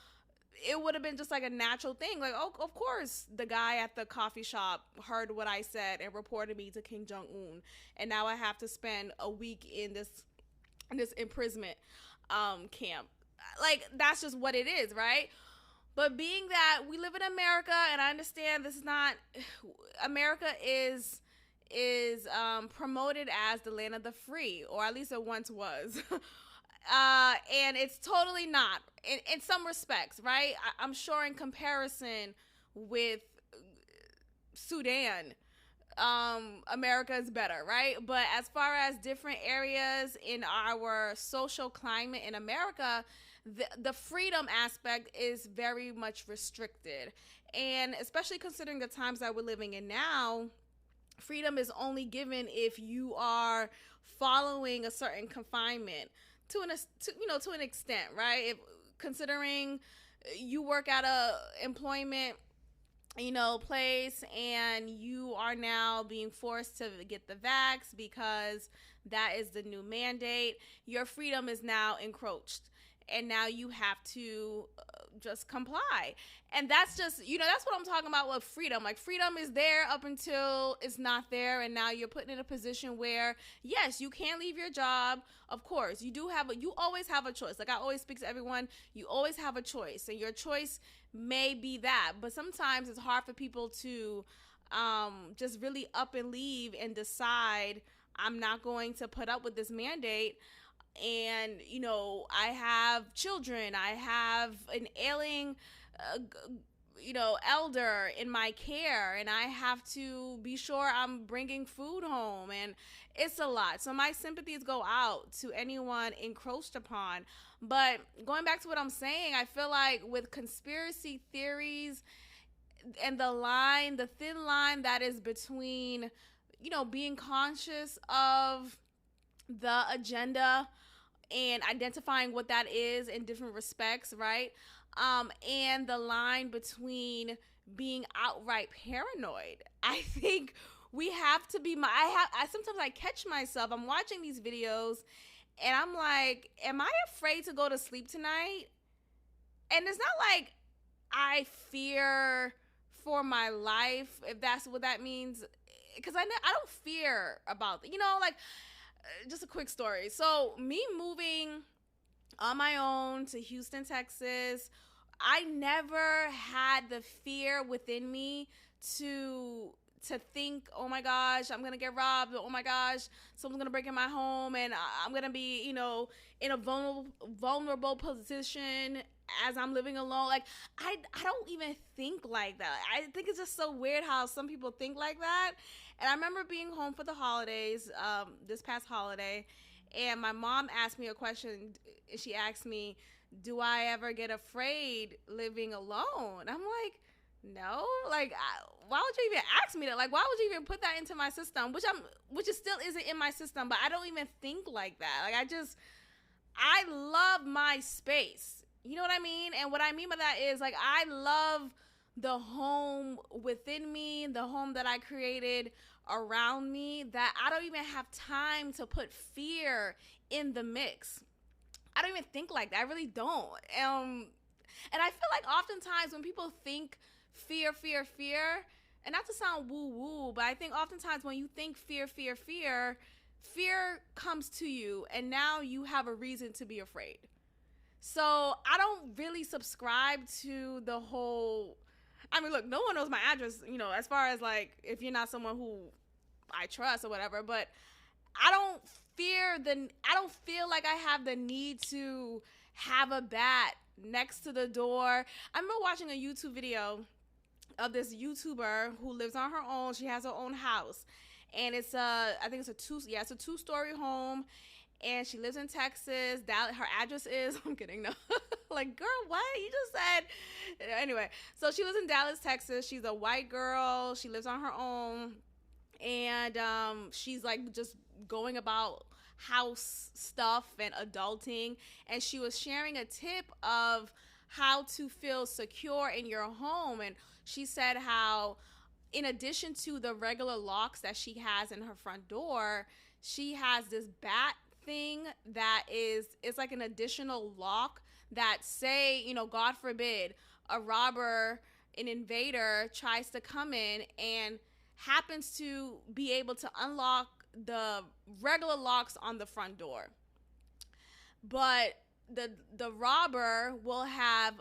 it would have been just like a natural thing. Like, oh, of course, the guy at the coffee shop heard what I said and reported me to Kim Jong-un. And now I have to spend a week in this imprisonment camp. Like, that's just what it is, right? But being that we live in America, and I understand this is not, America is promoted as the land of the free, or at least it once was. And it's totally not in some respects, right? I'm sure in comparison with Sudan, America is better, right? But as far as different areas in our social climate in America, the freedom aspect is very much restricted. And especially considering the times that we're living in now, freedom is only given if you are following a certain confinement to an extent, right? If considering you work at a employment place and you are now being forced to get the vax because that is the new mandate, your freedom is now encroached. And now you have to just comply. And that's just, that's what I'm talking about with freedom. Like, freedom is there up until it's not there. And now you're put in a position where, yes, you can leave your job. Of course, you always have a choice. Like, I always speak to everyone, you always have a choice. And your choice may be that. But sometimes it's hard for people to just really up and leave and decide, I'm not going to put up with this mandate. And I have children, I have an ailing elder in my care, and I have to be sure I'm bringing food home, and it's a lot. So my sympathies go out to anyone encroached upon. But going back to what I'm saying, I feel like with conspiracy theories and the thin line that is between being conscious of the agenda and identifying what that is in different respects, right? And the line between being outright paranoid. I think we have to be. I sometimes I catch myself. I'm watching these videos, and I'm like, "Am I afraid to go to sleep tonight?" And it's not like I fear for my life, if that's what that means, because I don't fear about just a quick story. So me moving on my own to Houston, Texas, I never had the fear within me to think, oh my gosh, I'm gonna get robbed. Oh my gosh, someone's gonna break in my home, and I'm gonna be, in a vulnerable position as I'm living alone. Like I don't even think like that. I think it's just so weird how some people think like that. And I remember being home for the holidays, this past holiday, and my mom asked me a question. She asked me, do I ever get afraid living alone? I'm like, no. Like, why would you even ask me that? Like, why would you even put that into my system? Which is still isn't in my system, but I don't even think like that. Like, I love my space. You know what I mean? And what I mean by that is, like, I love the home within me, the home that I created around me, that I don't even have time to put fear in the mix. I don't even think like that. I really don't. And I feel like oftentimes when people think fear, and not to sound woo woo, but I think oftentimes when you think fear, fear comes to you, and now you have a reason to be afraid. So I don't really subscribe to the whole. I mean, look, no one knows my address, as far as like if you're not someone who I trust or whatever, but I don't I don't feel like I have the need to have a bat next to the door. I remember watching a YouTube video of this YouTuber who lives on her own. She has her own house, and I think it's a 2-story home, and she lives in Texas. Her address is, I'm kidding, no. Like, girl, what? You just said. Anyway, so she lives in Dallas, Texas. She's a white girl. She lives on her own, and she's like just going about house stuff and adulting, and she was sharing a tip of how to feel secure in your home. And she said how, in addition to the regular locks that she has in her front door, she has this bat thing that it's like an additional lock that, say, God forbid, a robber, an invader tries to come in and happens to be able to unlock the regular locks on the front door, but the robber will have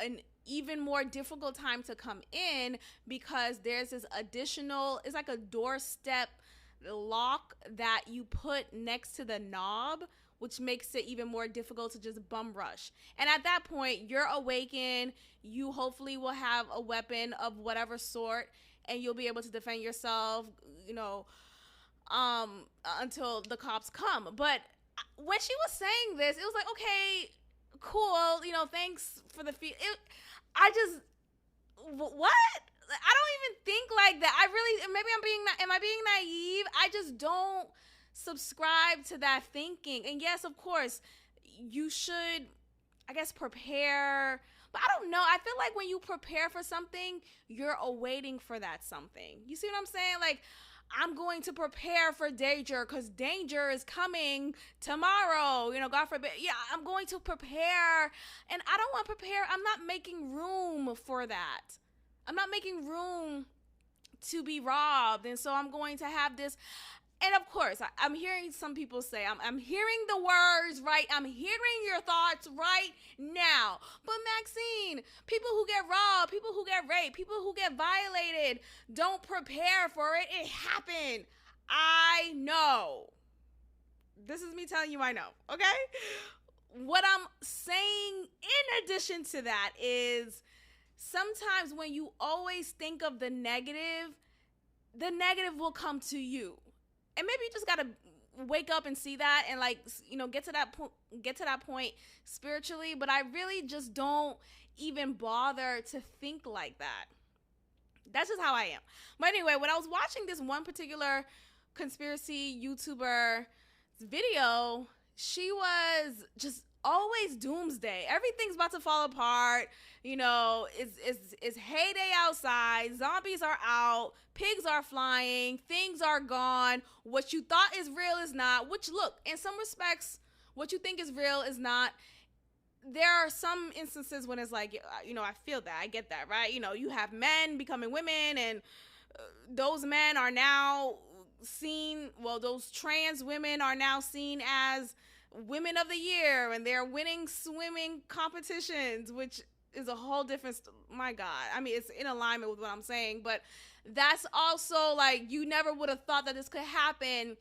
an even more difficult time to come in, because there's this additional, it's like a doorstep lock that you put next to the knob, which makes it even more difficult to just bum rush. And at that point, you're awakened. You hopefully will have a weapon of whatever sort, and you'll be able to defend yourself, until the cops come. But when she was saying this, it was like, okay, cool, thanks for the fee. What? I don't even think like that. I really, maybe am I being naive? I just don't subscribe to that thinking. And yes, of course, you should, I guess, prepare. But I don't know. I feel like when you prepare for something, you're awaiting for that something. You see what I'm saying? Like, I'm going to prepare for danger because danger is coming tomorrow, God forbid. Yeah, I'm going to prepare, and I don't want to prepare. I'm not making room for that. I'm not making room to be robbed. And so I'm going to have this. And of course, I'm hearing some people say, I'm hearing the words right. I'm hearing your thoughts right now. But Maxine, people who get robbed, people who get raped, people who get violated don't prepare for it. It happened. I know. This is me telling you I know, okay? What I'm saying in addition to that is, sometimes when you always think of the negative will come to you. And maybe you just got to wake up and see that, and get to that point spiritually. But I really just don't even bother to think like that. That's just how I am. But anyway, when I was watching this one particular conspiracy YouTuber video, she was just always doomsday. Everything's about to fall apart. It's heyday outside. Zombies are out. Pigs are flying. Things are gone. What you thought is real is not. Which, look, in some respects, what you think is real is not. There are some instances when it's like, I feel that. I get that, right? You have men becoming women, and those men are now seen, those trans women are now seen as women of the year, and they're winning swimming competitions, which is a whole different my god. I mean, it's in alignment with what I'm saying, but that's also like you never would have thought that this could happen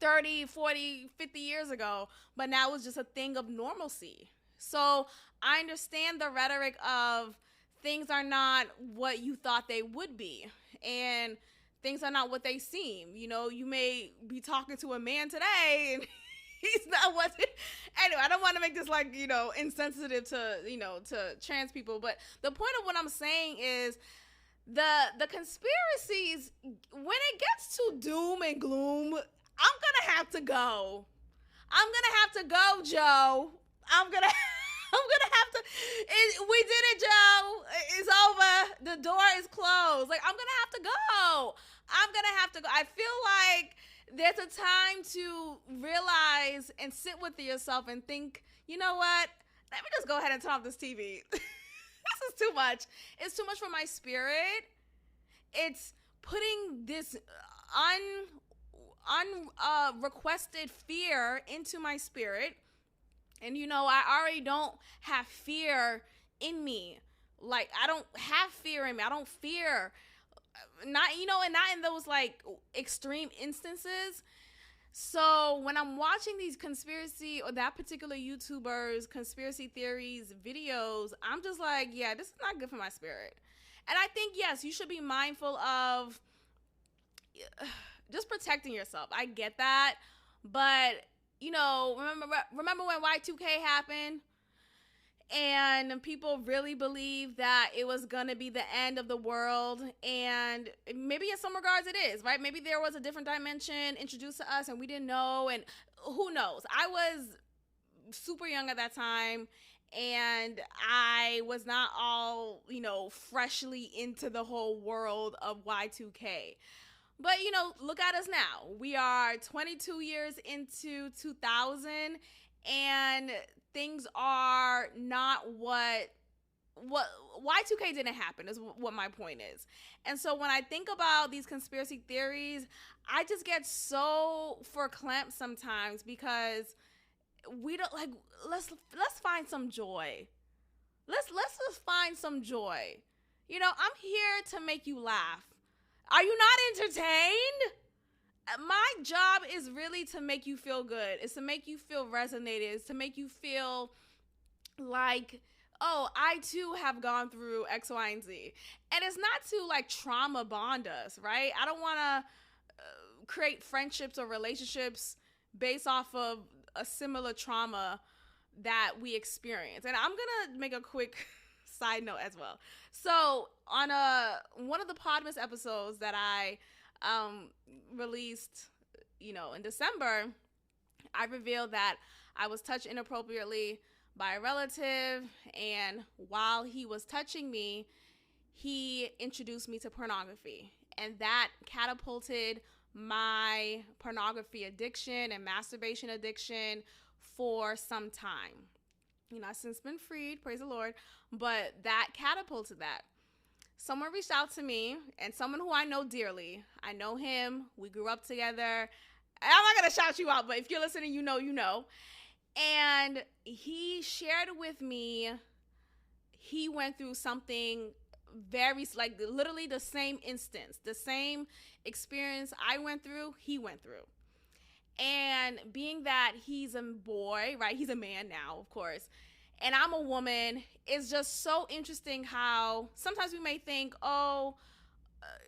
30, 40, 50 years ago, but now it's just a thing of normalcy. So I understand the rhetoric of things are not what you thought they would be, and things are not what they seem. You know, you may be talking to a man today and he's not what anyway, I don't want to make this like, you know, insensitive to, you know, to trans people, but the point of what I'm saying is the conspiracies, when it gets to doom and gloom, I'm gonna have to go. I'm gonna have to go, Joe. I'm gonna have to. We did it, Joe. It's over. The door is closed. Like, I'm gonna have to go. I'm gonna have to go. I feel like there's a time to realize and sit with yourself and think, you know what? Let me just go ahead and turn off this TV. This is too much. It's too much for my spirit. It's putting this requested fear into my spirit. And you know, I already don't have fear in me. Like, I don't have fear in me. I don't fear. Not, you know, and not in those like extreme instances. So when I'm watching these conspiracy or that particular YouTuber's conspiracy theories videos, I'm just like, yeah, this is not good for my spirit. And I think, yes, you should be mindful of just protecting yourself. I get that. But, you know, remember when Y2K happened? And people really believed that it was going to be the end of the world. And maybe in some regards it is, right? Maybe there was a different dimension introduced to us and we didn't know. And who knows? I was super young at that time. And I was not all, you know, freshly into the whole world of Y2K. But, you know, look at us now. We are 22 years into 2000, and things are not what Y2K didn't happen is what my point is. And so when I think about these conspiracy theories, I just get so verklempt sometimes because we don't like, let's find some joy. Let's just find some joy. You know, I'm here to make you laugh. Are you not entertained? My job is really to make you feel good. It's to make you feel resonated. It's to make you feel like, oh, I too have gone through X, Y, and Z. And it's not to like trauma bond us, right? I don't want to create friendships or relationships based off of a similar trauma that we experience. And I'm going to make a quick side note as well. So on one of the Podmas episodes that I released, you know, in December, I revealed that I was touched inappropriately by a relative, and while he was touching me, he introduced me to pornography, and that catapulted my pornography addiction and masturbation addiction for some time. You know, I've since been freed, praise the Lord, but that catapulted that. Someone reached out to me, and someone who I know dearly. I know him. We grew up together. I'm not going to shout you out, but if you're listening, you know, you know. And he shared with me, he went through something very, like, literally the same instance, the same experience I went through, he went through. And being that he's a boy, right? He's a man now, of course. And I'm a woman. It's just so interesting how sometimes we may think, oh,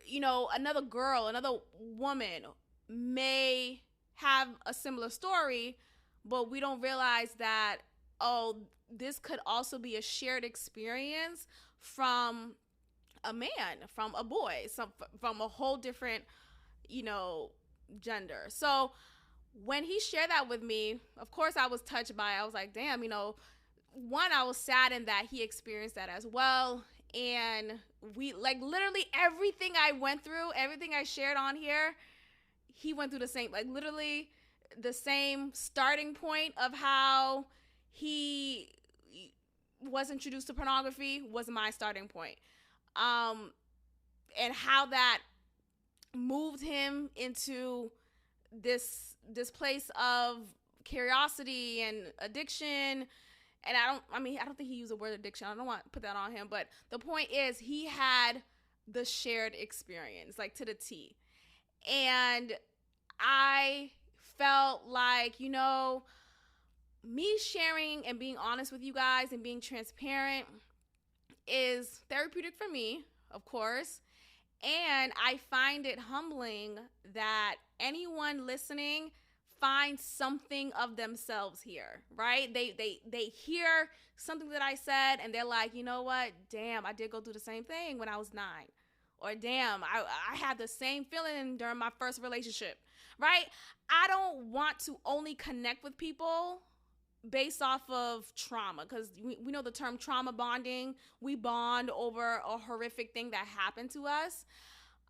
you know, another girl, another woman may have a similar story, but we don't realize that, oh, this could also be a shared experience from a man, from a boy, from a whole different, you know, gender. So when he shared that with me, of course I was touched by it. I was like, damn, you know, one, I was saddened that he experienced that as well. And we, like, literally everything I went through, everything I shared on here, he went through the same, like, literally the same starting point of how he was introduced to pornography was my starting point. And how that moved him into this place of curiosity and addiction And I don't think he used the word addiction. I don't want to put that on him, but the point is he had the shared experience, like to the T. And I felt like, me sharing and being honest with you guys and being transparent is therapeutic for me, of course. And I find it humbling that anyone listening finds something of themselves here, right? They hear something that I said and they're like, you know what? Damn, I did go through the same thing when I was 9. Or damn, I had the same feeling during my first relationship, right? I don't want to only connect with people based off of trauma, because we know the term trauma bonding. We bond over a horrific thing that happened to us.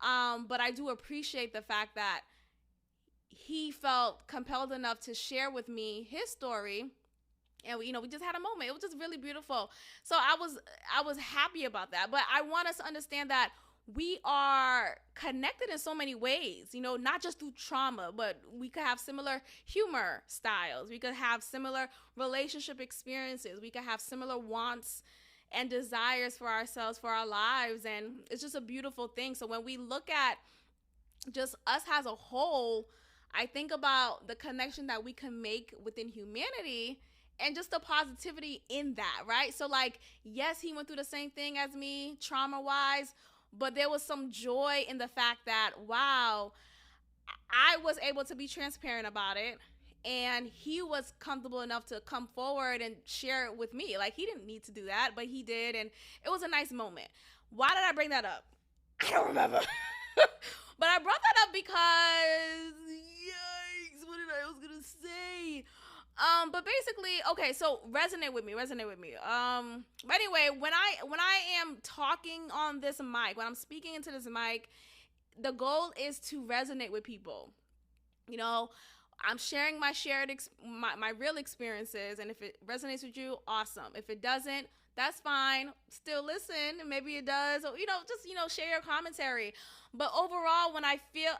But I do appreciate the fact that he felt compelled enough to share with me his story, and we just had a moment. It was just really beautiful. So I was happy about that. But I want us to understand that we are connected in so many ways, not just through trauma, but we could have similar humor styles. We could have similar relationship experiences. We could have similar wants and desires for ourselves, for our lives. And it's just a beautiful thing. So when we look at just us as a whole, I think about the connection that we can make within humanity and just the positivity in that, right? So like, yes, he went through the same thing as me, trauma-wise, but there was some joy in the fact that, wow, I was able to be transparent about it. And he was comfortable enough to come forward and share it with me. Like, he didn't need to do that, but he did. And it was a nice moment. Why did I bring that up? I don't remember. But I brought that up because, yikes, what did I was going to say? But basically, okay, so resonate with me. But anyway, when I am talking on this mic, when I'm speaking into this mic, the goal is to resonate with people. I'm sharing my my real experiences, and if it resonates with you, awesome. If it doesn't, that's fine. Still listen, maybe it does, or just share your commentary. But overall, when I feel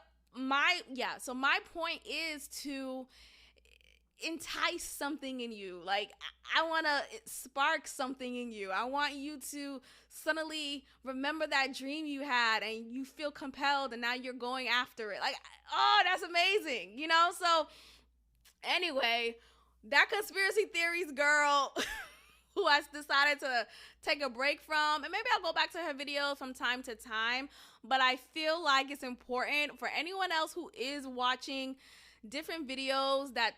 so my point is to entice something in you. Like, I want to spark something in you. I want you to suddenly remember that dream you had and you feel compelled and now you're going after it. Like, oh, that's amazing, So anyway, that conspiracy theories girl who has decided to take a break from, and maybe I'll go back to her videos from time to time, but I feel like it's important for anyone else who is watching different videos that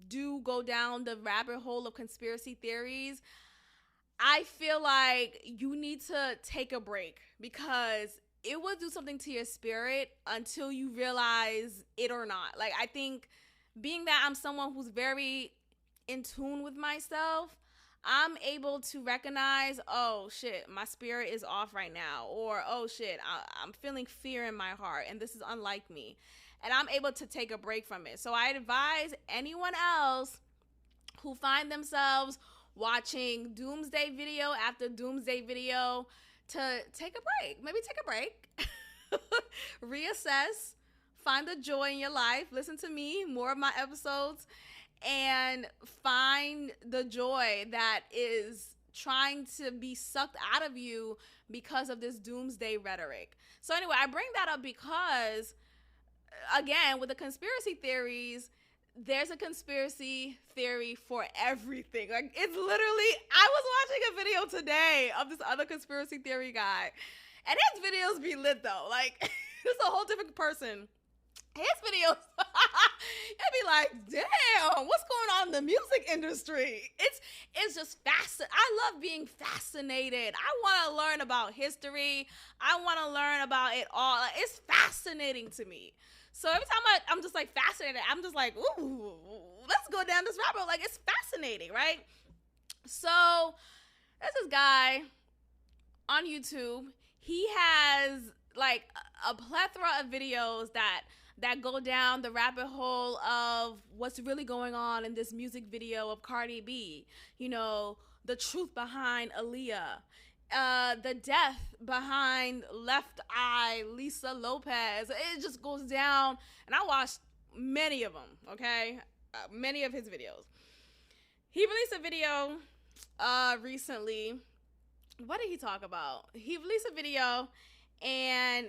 do go down the rabbit hole of conspiracy theories. I feel like you need to take a break, because it will do something to your spirit until you realize it or not. Like, I think being that I'm someone who's very in tune with myself, I'm able to recognize, oh shit, my spirit is off right now, or oh shit, I'm feeling fear in my heart and this is unlike me. And I'm able to take a break from it. So I advise anyone else who find themselves watching doomsday video after doomsday video to take a break. Maybe take a break. Reassess. Find the joy in your life. Listen to me, more of my episodes, and find the joy that is trying to be sucked out of you because of this doomsday rhetoric. So anyway, I bring that up because, again, with the conspiracy theories, there's a conspiracy theory for everything. Like, it's literally, I was watching a video today of this other conspiracy theory guy, and his videos be lit though. Like, it's a whole different person. His videos, it'd be like, damn, what's going on in the music industry? It's just fascinating. I love being fascinated. I want to learn about history. I want to learn about it all. Like, it's fascinating to me. So every time I'm just like fascinated, I'm just like, ooh, let's go down this rabbit hole. Like, it's fascinating, right? So there's this guy on YouTube. He has like a plethora of videos that go down the rabbit hole of what's really going on in this music video of Cardi B. The truth behind Aaliyah. The death behind Left Eye, Lisa Lopez. It just goes down, and I watched many of them, okay? Many of his videos. He released a video recently, what did he talk about? He released a video, and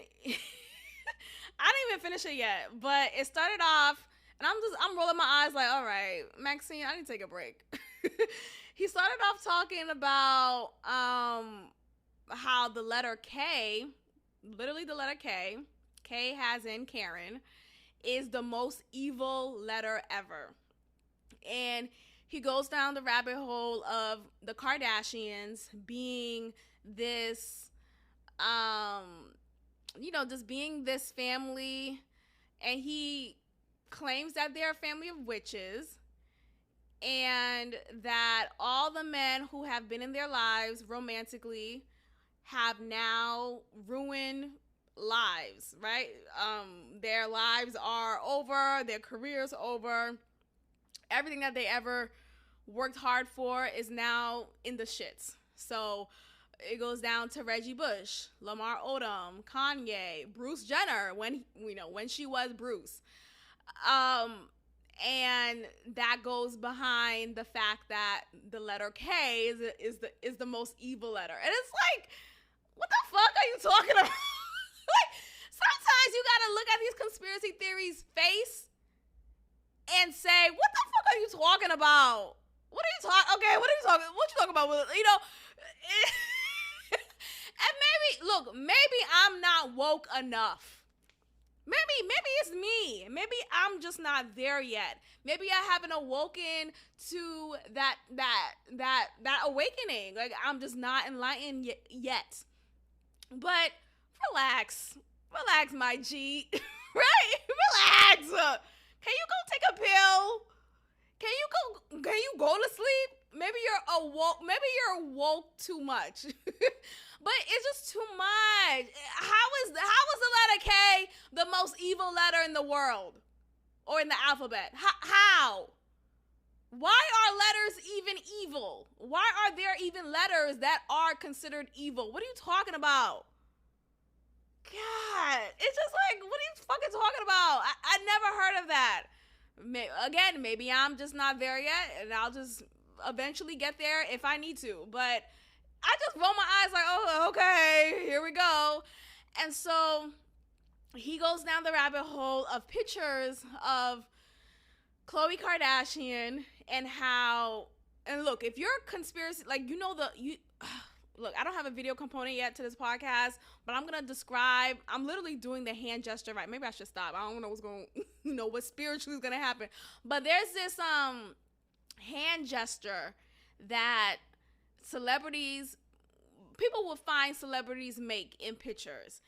I didn't even finish it yet, but it started off, and I'm rolling my eyes like, all right, Maxine, I need to take a break. He started off talking about how the letter K, literally the letter K has in Karen, is the most evil letter ever. And he goes down the rabbit hole of the Kardashians being this, just being this family. And he claims that they're a family of witches, and that all the men who have been in their lives romantically have now ruined lives, right? Their lives are over, their careers over, everything that they ever worked hard for is now in the shits. So it goes down to Reggie Bush, Lamar Odom, Kanye, Bruce Jenner when she was Bruce. And that goes behind the fact that the letter K is the most evil letter. And it's like, what the fuck are you talking about? Like, sometimes you gotta look at these conspiracy theories face and say, what the fuck are you talking about? What are you talking? Okay, what you talking about? And maybe I'm not woke enough. Maybe it's me. Maybe I'm just not there yet. Maybe I haven't awoken to that awakening. Like, I'm just not enlightened yet. But relax, my G. Right? Relax. Can you go take a pill? Can you go to sleep? Maybe you're awoke. Maybe you're woke too much. But it's just too much. How is the letter K the most evil letter in the world, or in the alphabet? How? Why are letters even evil? Why are there even letters that are considered evil? What are you talking about? God, it's just like, what are you fucking talking about? I never heard of that. Again, maybe I'm just not there yet, and I'll just eventually get there if I need to. But I just roll my eyes like, oh, okay, here we go. And so he goes down the rabbit hole of pictures of Khloe Kardashian and how, and look, if you're a conspiracy, like, look, I don't have a video component yet to this podcast, but I'm going to describe, I'm literally doing the hand gesture, right? Maybe I should stop. I don't know what's going, what spiritually is going to happen. But there's this hand gesture that people will find celebrities make in pictures.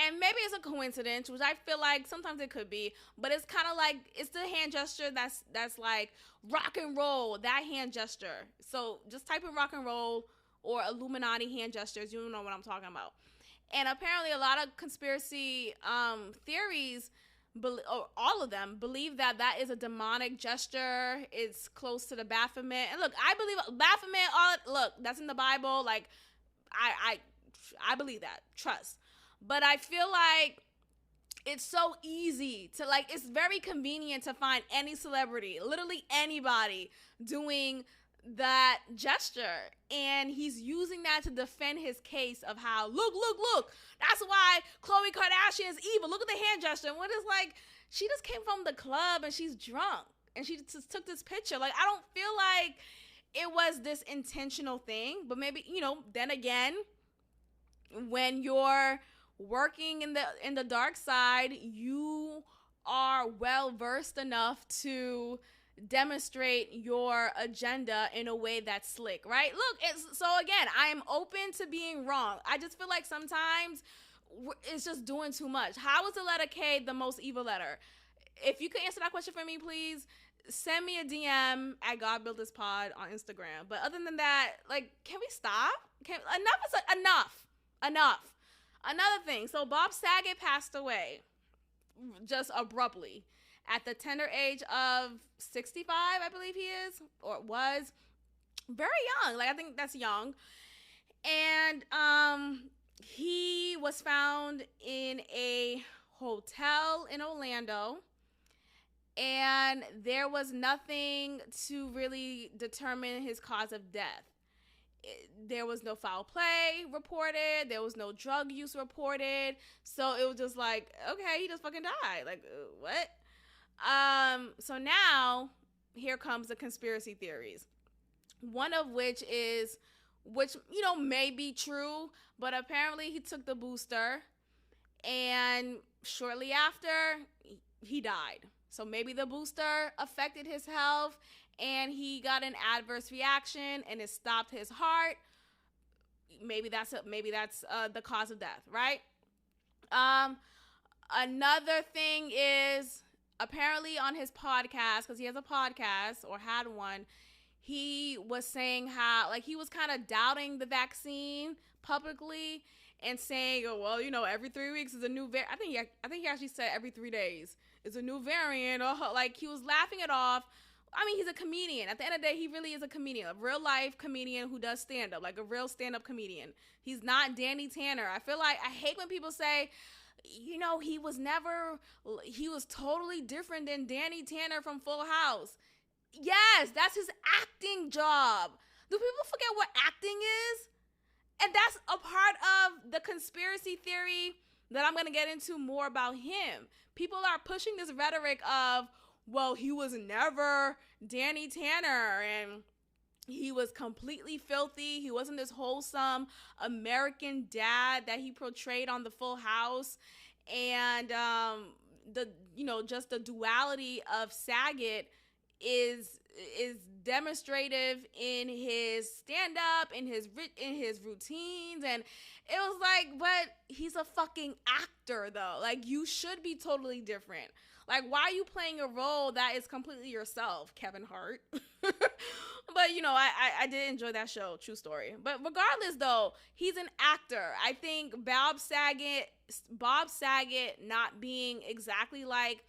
And maybe it's a coincidence, which I feel like sometimes it could be, but it's kind of like, it's the hand gesture that's like rock and roll, that hand gesture. So just type in rock and roll or Illuminati hand gestures, you know what I'm talking about. And apparently a lot of conspiracy theories, or all of them, believe that is a demonic gesture. It's close to the Baphomet. And look, I believe Baphomet, that's in the Bible. Like, I believe that, trust. But I feel like it's so easy to, like, it's very convenient to find any celebrity, literally anybody, doing that gesture, and he's using that to defend his case of how, look, that's why Khloe Kardashian is evil. Look at the hand gesture. And what is, like, she just came from the club and she's drunk and she just took this picture. Like, I don't feel like it was this intentional thing. But maybe, then again, when you're working in the dark side, you are well versed enough to demonstrate your agenda in a way that's slick, right? Look, so again, I am open to being wrong. I just feel like sometimes it's just doing too much. How is the letter K the most evil letter? If you could answer that question for me, please send me a DM at God Built This Pod on Instagram. But other than that, like, can we stop? Enough. Another thing. So Bob Saget passed away just abruptly at the tender age of 65, I believe he is, or was. Very young. Like, I think that's young. And he was found in a hotel in Orlando, and there was nothing to really determine his cause of death. There was no foul play reported. There was no drug use reported. So it was just like, okay, he just fucking died. Like, what? So now here comes the conspiracy theories. One of which is, which, may be true, but apparently he took the booster and shortly after he died. So maybe the booster affected his health and he got an adverse reaction and it stopped his heart. Maybe that's the cause of death, right? Another thing is, apparently on his podcast, because he has a podcast or had one, he was saying how, like, he was kind of doubting the vaccine publicly and saying, oh, well, every 3 weeks is a new variant. I think he actually said every 3 days is a new variant. Or, like, he was laughing it off. I mean, he's a comedian. At the end of the day, he really is a comedian, a real life comedian who does stand up, like a real stand up comedian. He's not Danny Tanner. I feel like, I hate when people say, he was totally different than Danny Tanner from Full House. Yes, that's his acting job. Do people forget what acting is? And that's a part of the conspiracy theory that I'm going to get into more about him. People are pushing this rhetoric of, well, he was never Danny Tanner and he was completely filthy. He wasn't this wholesome American dad that he portrayed on the Full House. And just the duality of Saget is demonstrative in his stand-up, in his routines, and it was like, but he's a fucking actor though. Like, you should be totally different. Like, why are you playing a role that is completely yourself, Kevin Hart? But I did enjoy that show, true story. But regardless though, he's an actor. I think Bob Saget not being exactly like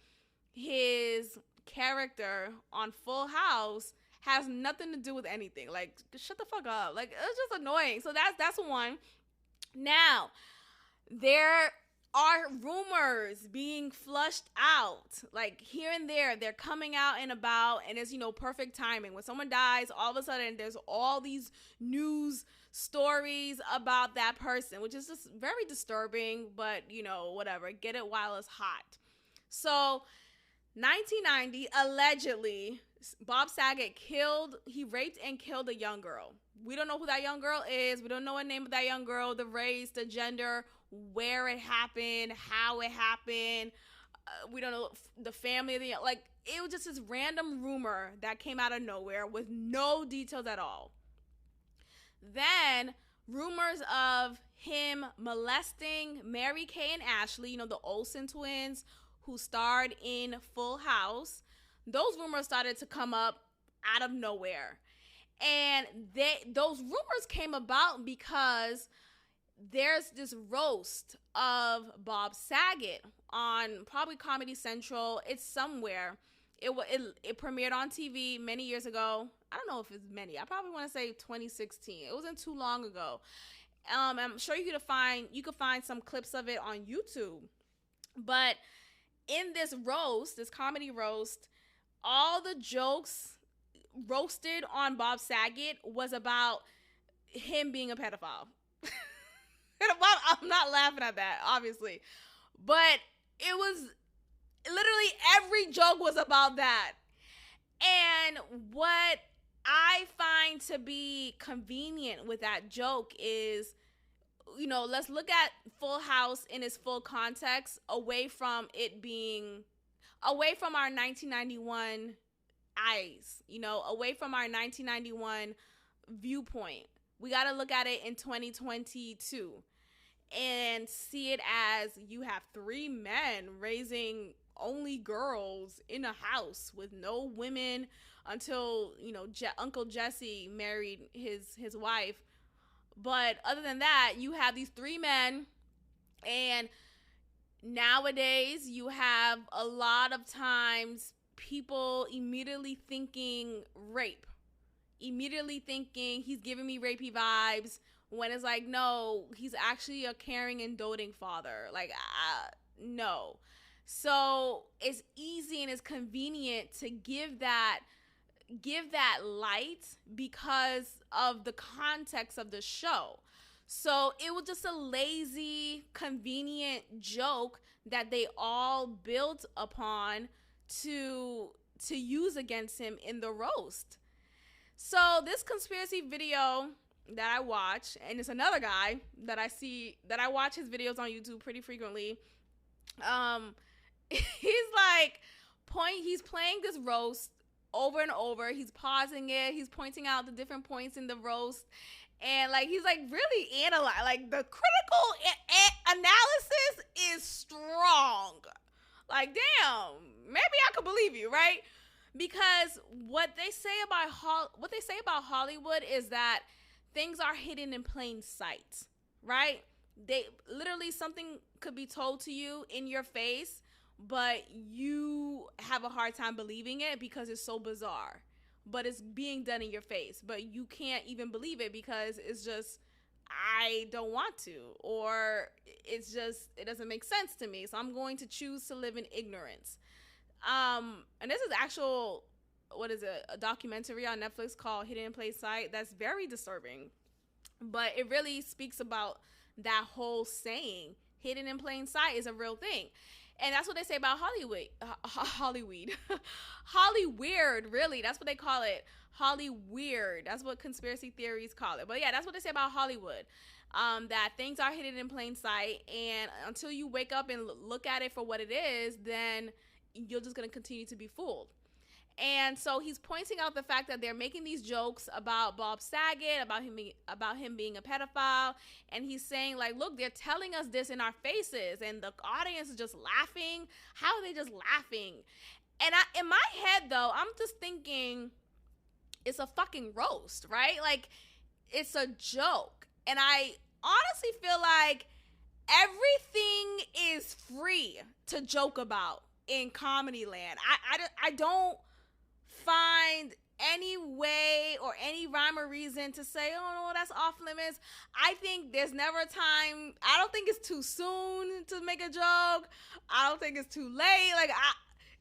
his character on Full House has nothing to do with anything. Like, shut the fuck up. Like, it's just annoying. So that's one. Now, there are rumors being flushed out, like here and there. They're coming out and about, and it's perfect timing. When someone dies, all of a sudden there's all these news stories about that person, which is just very disturbing, but whatever, get it while it's hot. So 1990, allegedly, Bob Saget raped and killed a young girl. We don't know who that young girl is. We don't know the name of that young girl, the race, the gender, where it happened, how it happened. We don't know the family of it was just this random rumor that came out of nowhere with no details at all. Then rumors of him molesting Mary Kay and Ashley, the Olsen twins who starred in Full House. Those rumors started to come up out of nowhere. And those rumors came about because there's this roast of Bob Saget on probably Comedy Central. It's somewhere. It premiered on TV many years ago. I don't know if it's many. I probably want to say 2016. It wasn't too long ago. I'm sure you could find some clips of it on YouTube. But in this comedy roast, all the jokes roasted on Bob Saget was about him being a pedophile. I'm not laughing at that, obviously. But it was literally every joke was about that. And what I find to be convenient with that joke is, let's look at Full House in its full context, away from our 1991 eyes, away from our 1991 viewpoint. We got to look at it in 2022 and see it as you have 3 men raising only girls in a house with no women until, Uncle Jesse married his wife. But other than that, you have these 3 men, and nowadays you have a lot of times people immediately thinking rape, immediately thinking he's giving me rapey vibes, when it's like, no, he's actually a caring and doting father. Like, no. So it's easy and it's convenient to give that give that light because of the context of the show. So it was just a lazy, convenient joke that they all built upon to use against him in the roast. So this conspiracy video that I watch, and it's another guy that I watch his videos on YouTube pretty frequently. He's playing this roast over and over. He's pausing it. He's pointing out the different points in the roast. And he's really analyze. The critical analysis is strong. Damn, maybe I could believe you, right? Because what they say about Hollywood is that things are hidden in plain sight, right? They literally, something could be told to you in your face, but you have a hard time believing it because it's so bizarre. But it's being done in your face, but you can't even believe it because it's just, I don't want to, or it doesn't make sense to me. So I'm going to choose to live in ignorance. And this is a documentary on Netflix called Hidden in Plain Sight. That's very disturbing, but it really speaks about that whole saying. Hidden in plain sight is a real thing. And that's what they say about Hollywood. Hollyweird, really. That's what they call it. Hollyweird. That's what conspiracy theories call it. But yeah, that's what they say about Hollywood. That things are hidden in plain sight. And until you wake up and look at it for what it is, then you're just going to continue to be fooled. And so he's pointing out the fact that they're making these jokes about Bob Saget, about him being a pedophile, and he's saying look, they're telling us this in our faces, and the audience is just laughing. How are they just laughing? And in my head, though, I'm just thinking it's a fucking roast, right? It's a joke, and I honestly feel like everything is free to joke about in comedy land. I don't find any way or any rhyme or reason to say, oh no, that's off limits. I think there's never a time. I don't think it's too soon to make a joke. I don't think it's too late.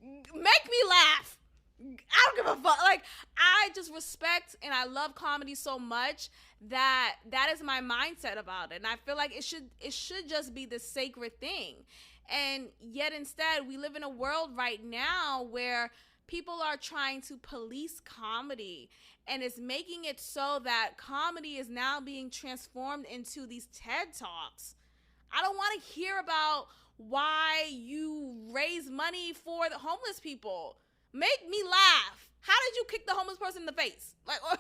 Make me laugh. I don't give a fuck. I just respect and I love comedy so much that is my mindset about it. And I feel like it should just be the sacred thing. And yet instead, we live in a world right now where people are trying to police comedy, and it's making it so that comedy is now being transformed into these TED Talks. I don't want to hear about why you raise money for the homeless people. Make me laugh. How did you kick the homeless person in the face? But not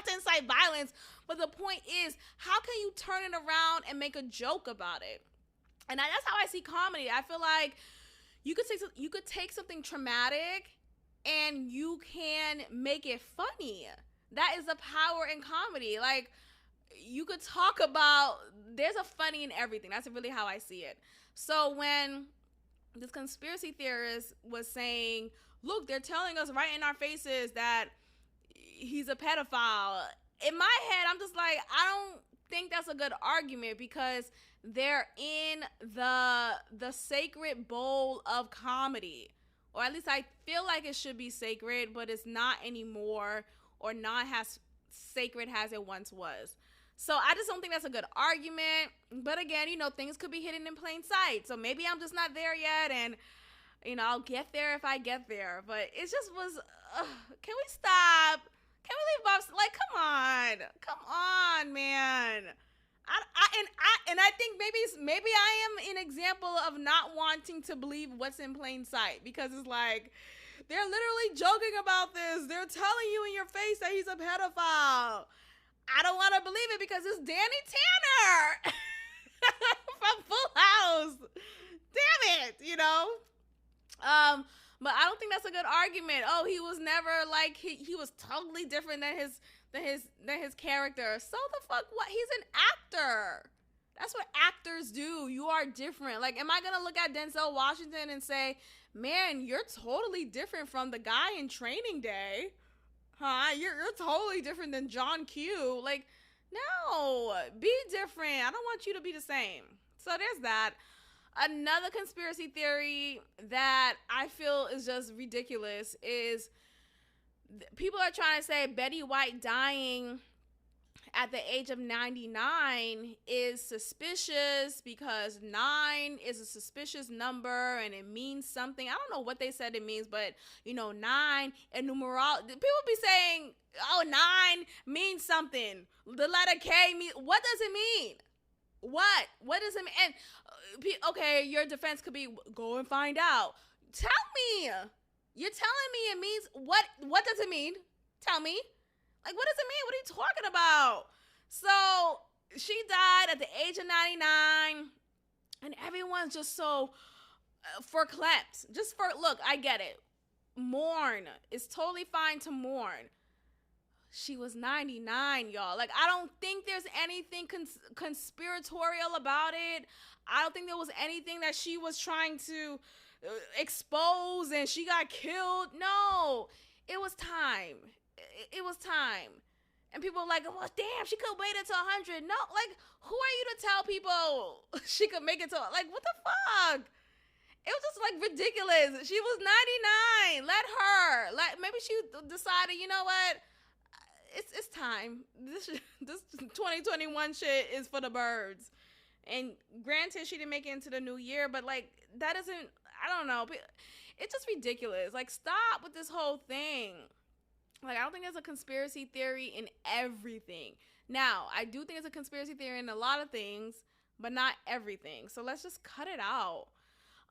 to incite violence, but the point is, how can you turn it around and make a joke about it? And that's how I see comedy. I feel like you could take something traumatic and you can make it funny. That is the power in comedy. You could talk about, there's a funny in everything. That's really how I see it. So when this conspiracy theorist was saying, look, they're telling us right in our faces that he's a pedophile, in my head, I'm just like, I don't think that's a good argument because they're in the sacred bowl of comedy, or at least I feel like it should be sacred, but it's not anymore, or not as sacred as it once was. So I just don't think that's a good argument. But again, things could be hidden in plain sight. So maybe I'm just not there yet, and I'll get there if I get there. But it just was. Can we stop? Can we leave Bob? Come on, man. I think maybe I am an example of not wanting to believe what's in plain sight, because it's they're literally joking about this. They're telling you in your face that he's a pedophile. I don't want to believe it because it's Danny Tanner from Full House. Damn it, But I don't think that's a good argument. Oh, he was never he was totally different than his character. So the fuck what? He's an actor. That's what actors do. You are different. Am I gonna look at Denzel Washington and say, man, you're totally different from the guy in Training Day? Huh? You're totally different than John Q. No, be different. I don't want you to be the same. So there's that. Another conspiracy theory that I feel is just ridiculous is People are trying to say Betty White dying at the age of 99 is suspicious because 9 is a suspicious number and it means something. I don't know what they said it means, but 9 and numerology. People be saying, oh, 9 means something. The letter K means, what does it mean? What does it mean? And okay, your defense could be, go and find out. Tell me. You're telling me it means what does it mean? Tell me. Like, what does it mean? What are you talking about? So she died at the age of 99, and everyone's just so verklempt. Look, I get it. Mourn. It's totally fine to mourn. She was 99, y'all. Like, I don't think there's anything conspiratorial about it. I don't think there was anything that she was trying to expose and she got killed. No, it was time. It was time. And people were like, well, damn, she could wait until 100. No, like, who are you to tell people she could make it to, like, what the fuck? It was just, like, ridiculous. She was 99. Let her. Maybe she decided, you know what? It's time. This 2021 shit is for the birds. And granted, she didn't make it into the new year, but, like, that doesn't, I don't know. It's just ridiculous. Like, stop with this whole thing. Like, I don't think there's a conspiracy theory in everything. Now, I do think there's a conspiracy theory in a lot of things, but not everything. So let's just cut it out.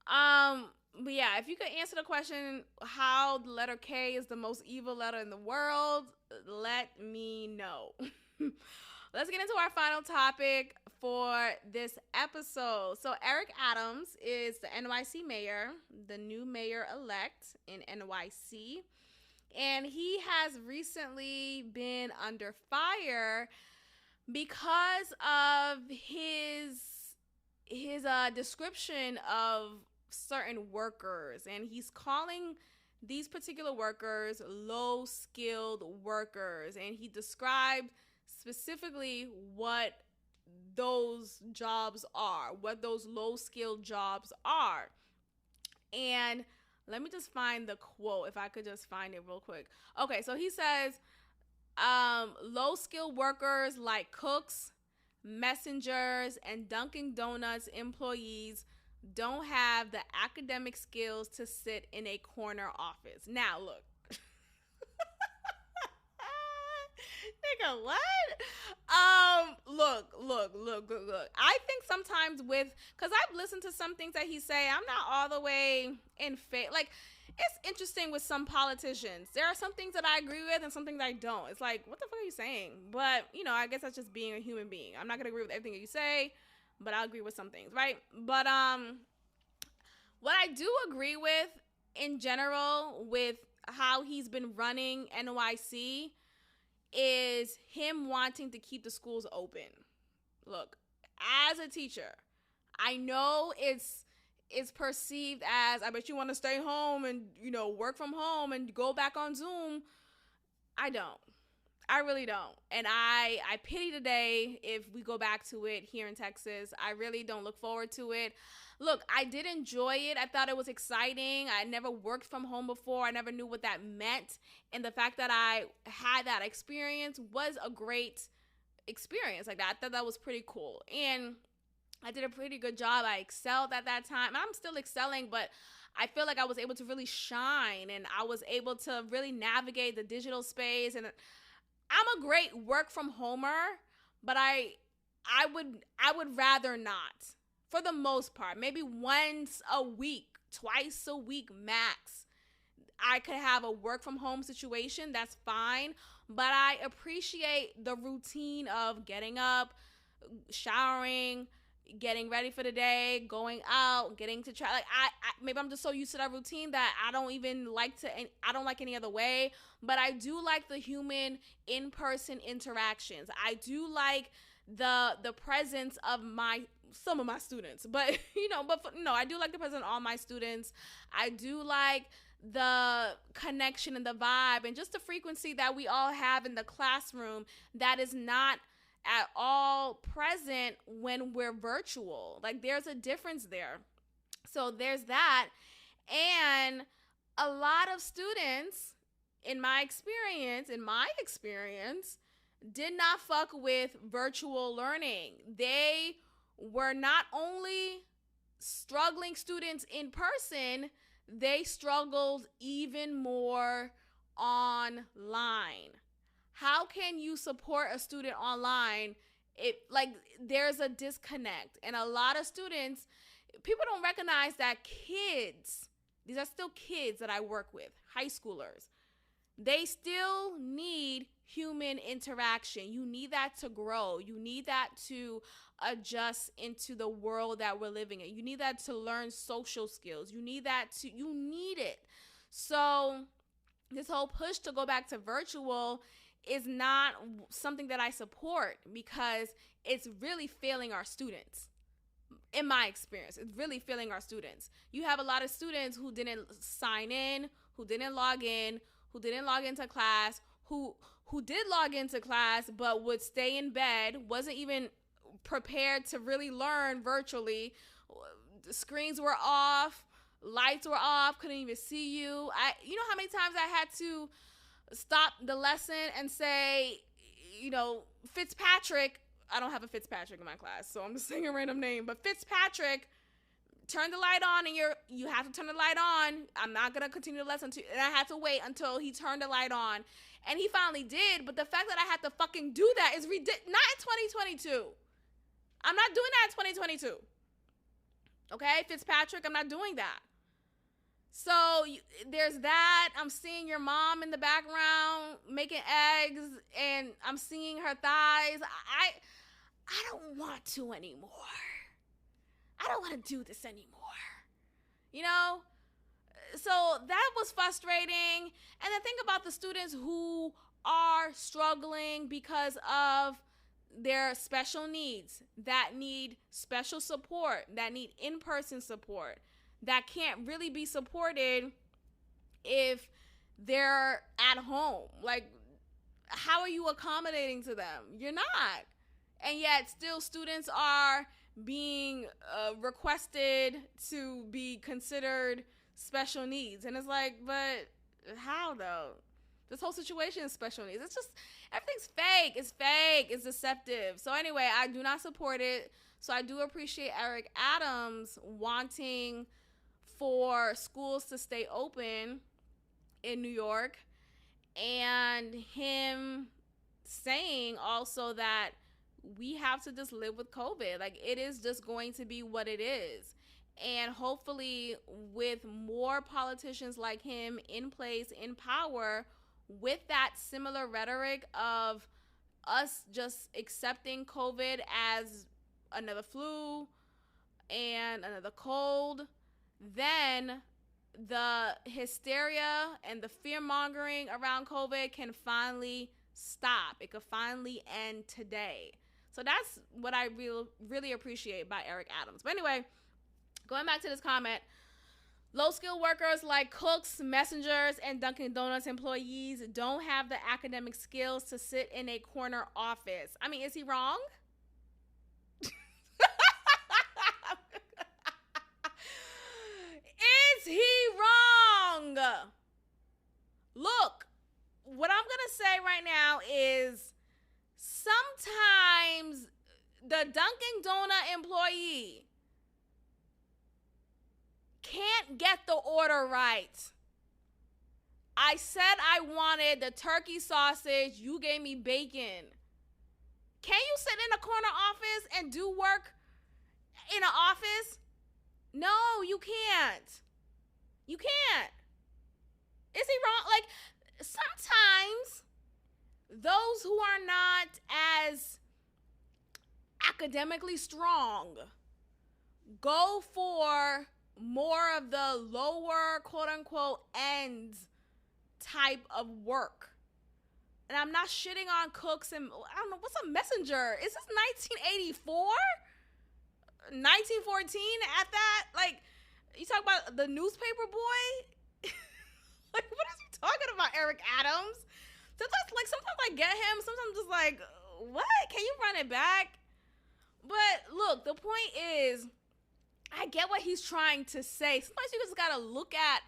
But yeah, if you could answer the question how the letter K is the most evil letter in the world, let me know. Let's get into our final topic for this episode. So Eric Adams is the NYC mayor, the new mayor-elect in NYC. And he has recently been under fire because of his description of certain workers. And he's calling these particular workers low-skilled workers. And he described specifically what those jobs are, what those low-skilled jobs are. And let me just find the quote, if I could just find it real quick. Okay, so he says, low-skilled workers like cooks, messengers, and Dunkin' Donuts employees don't have the academic skills to sit in a corner office. Now, look. Nigga, what? Look. I think sometimes because I've listened to some things that he say, I'm not all the way in favor. Like, it's interesting with some politicians. There are some things that I agree with and some things I don't. It's like, what the fuck are you saying? But, I guess that's just being a human being. I'm not going to agree with everything that you say, but I'll agree with some things, right? But what I do agree with in general with how he's been running NYC is him wanting to keep the schools open. Look, as a teacher, I know it's perceived as, I bet you want to stay home and, work from home and go back on Zoom. I don't. I really don't. And I pity the day if we go back to it here in Texas. I really don't look forward to it. Look, I did enjoy it. I thought it was exciting. I never worked from home before. I never knew what that meant. And the fact that I had that experience was a great experience. Like, that. I thought that was pretty cool. And I did a pretty good job. I excelled at that time. I'm still excelling, but I feel like I was able to really shine. And I was able to really navigate the digital space. And I'm a great work from homer, but I would rather not. For the most part, maybe once a week, twice a week max, I could have a work from home situation. That's fine. But I appreciate the routine of getting up, showering, getting ready for the day, going out, getting to try. Like, I maybe I'm just so used to that routine that I don't like any other way. But I do like the human in-person interactions. I do like the presence of some of my students, but I do like the presence of all my students. I do like the connection and the vibe and just the frequency that we all have in the classroom that is not at all present when we're virtual. Like, there's a difference there. So there's that. And a lot of students in my experience, did not fuck with virtual learning. They were not only struggling students in person, they struggled even more online. How can you support a student online? It like there's a disconnect, and a lot of students, people don't recognize that kids, these are still kids that I work with, high schoolers, they still need human interaction. You need that to grow. You need that to adjust into the world that we're living in. You need that to learn social skills. You need it. So this whole push to go back to virtual is not something that I support, because it's really failing our students. In my experience, it's really failing our students. You have a lot of students who didn't sign in, who didn't log into class, who did log into class but would stay in bed, wasn't even prepared to really learn virtually. The screens were off, lights were off, couldn't even see you. You know how many times I had to stop the lesson and say, Fitzpatrick, I don't have a Fitzpatrick in my class, so I'm just saying a random name, but Fitzpatrick, turn the light on, and you have to turn the light on. I'm not going to continue the lesson, and I had to wait until he turned the light on. And he finally did, but the fact that I had to fucking do that is ridiculous. Not in 2022. I'm not doing that in 2022. Okay, Fitzpatrick, I'm not doing that. So there's that. I'm seeing your mom in the background making eggs, and I'm seeing her thighs. I don't want to anymore. I don't want to do this anymore. So that was frustrating. And then think about the students who are struggling because of their special needs, that need special support, that need in-person support, that can't really be supported if they're at home. Like, how are you accommodating to them? You're not. And yet still students are being requested to be considered special needs. And it's like, but how though? This whole situation is special needs. It's just, everything's fake. It's fake. It's deceptive. So anyway, I do not support it. So I do appreciate Eric Adams wanting for schools to stay open in New York, and him saying also that we have to just live with COVID. Like, it is just going to be what it is. And hopefully with more politicians like him in place, in power, with that similar rhetoric of us just accepting COVID as another flu and another cold, then the hysteria and the fear-mongering around COVID can finally stop. It could finally end today. So that's what I really appreciate by Eric Adams. But anyway, going back to this comment, low-skilled workers like cooks, messengers, and Dunkin' Donuts employees don't have the academic skills to sit in a corner office. I mean, is he wrong? Is he wrong? Look, what I'm going to say right now is sometimes the Dunkin' Donut employee can't get the order right. I said I wanted the turkey sausage. You gave me bacon. Can you sit in a corner office and do work in an office? No, you can't. You can't. Is he wrong? Like, sometimes those who are not as academically strong go for more of the lower, quote unquote, ends type of work. And I'm not shitting on cooks and, I don't know, what's a messenger? Is this 1984? 1914 at that? Like, you talk about the newspaper boy? Like, what is he talking about, Eric Adams? Sometimes I get him. Sometimes I'm just like, what? Can you run it back? But look, the point is, I get what he's trying to say. Sometimes you just gotta look at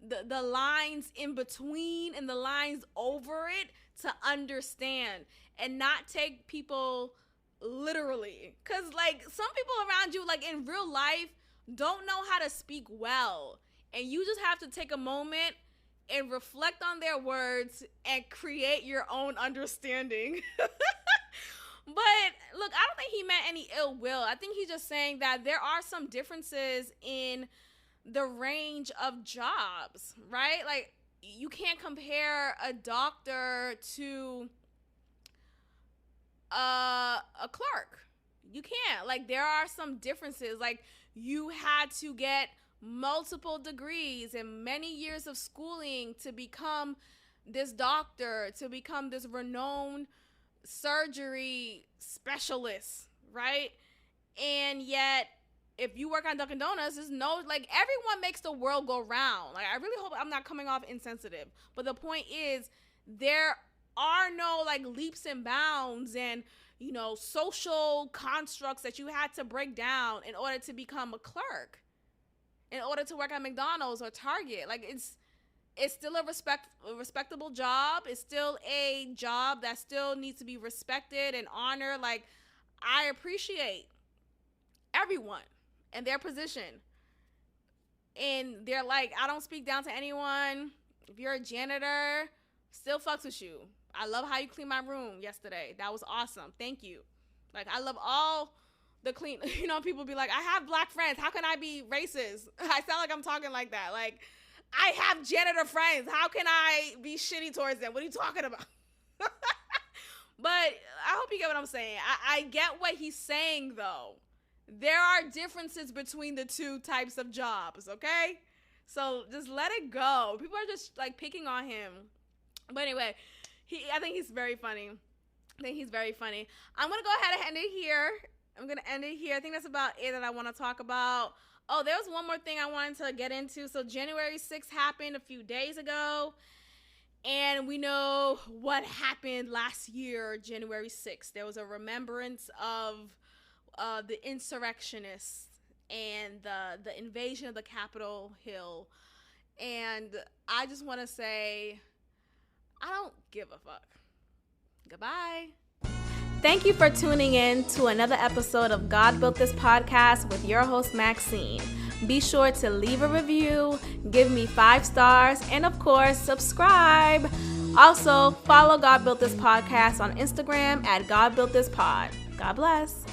the lines in between and the lines over it to understand and not take people literally. Because, like, some people around you, like, in real life don't know how to speak well. And you just have to take a moment and reflect on their words and create your own understanding. But look, I don't think he meant any ill will. I think he's just saying that there are some differences in the range of jobs, right? Like, you can't compare a doctor to a clerk. You can't. Like, there are some differences. Like, you had to get multiple degrees and many years of schooling to become this doctor, to become this renowned surgery specialist, right? And yet, if you work on Dunkin' Donuts, there's no, like, everyone makes the world go round. Like, I really hope I'm not coming off insensitive. But the point is, there are no, like, leaps and bounds and, you know, social constructs that you had to break down in order to become a clerk, in order to work at McDonald's or Target. Like, it's still a respectable job. It's still a job that still needs to be respected and honored. Like, I appreciate everyone and their position. And they're like, I don't speak down to anyone. If you're a janitor, still fucks with you. I love how you cleaned my room yesterday. That was awesome. Thank you. Like, I love all the clean, you know, people be like, I have black friends. How can I be racist? I sound like I'm talking like that. Like, I have janitor friends. How can I be shitty towards them? What are you talking about? But I hope you get what I'm saying. I get what he's saying, though. There are differences between the two types of jobs, okay? So just let it go. People are just, like, picking on him. But anyway, I think he's very funny. I'm going to go ahead and end it here. I think that's about it that I want to talk about. Oh, there was one more thing I wanted to get into. So January 6th happened a few days ago. And we know what happened last year, January 6th. There was a remembrance of the insurrectionists and the invasion of the Capitol Hill. And I just want to say, I don't give a fuck. Goodbye. Thank you for tuning in to another episode of God Built This Podcast with your host, Maxine. Be sure to leave a review, give me 5 stars, and of course, subscribe. Also, follow God Built This Podcast on Instagram at God Built This Pod. God bless.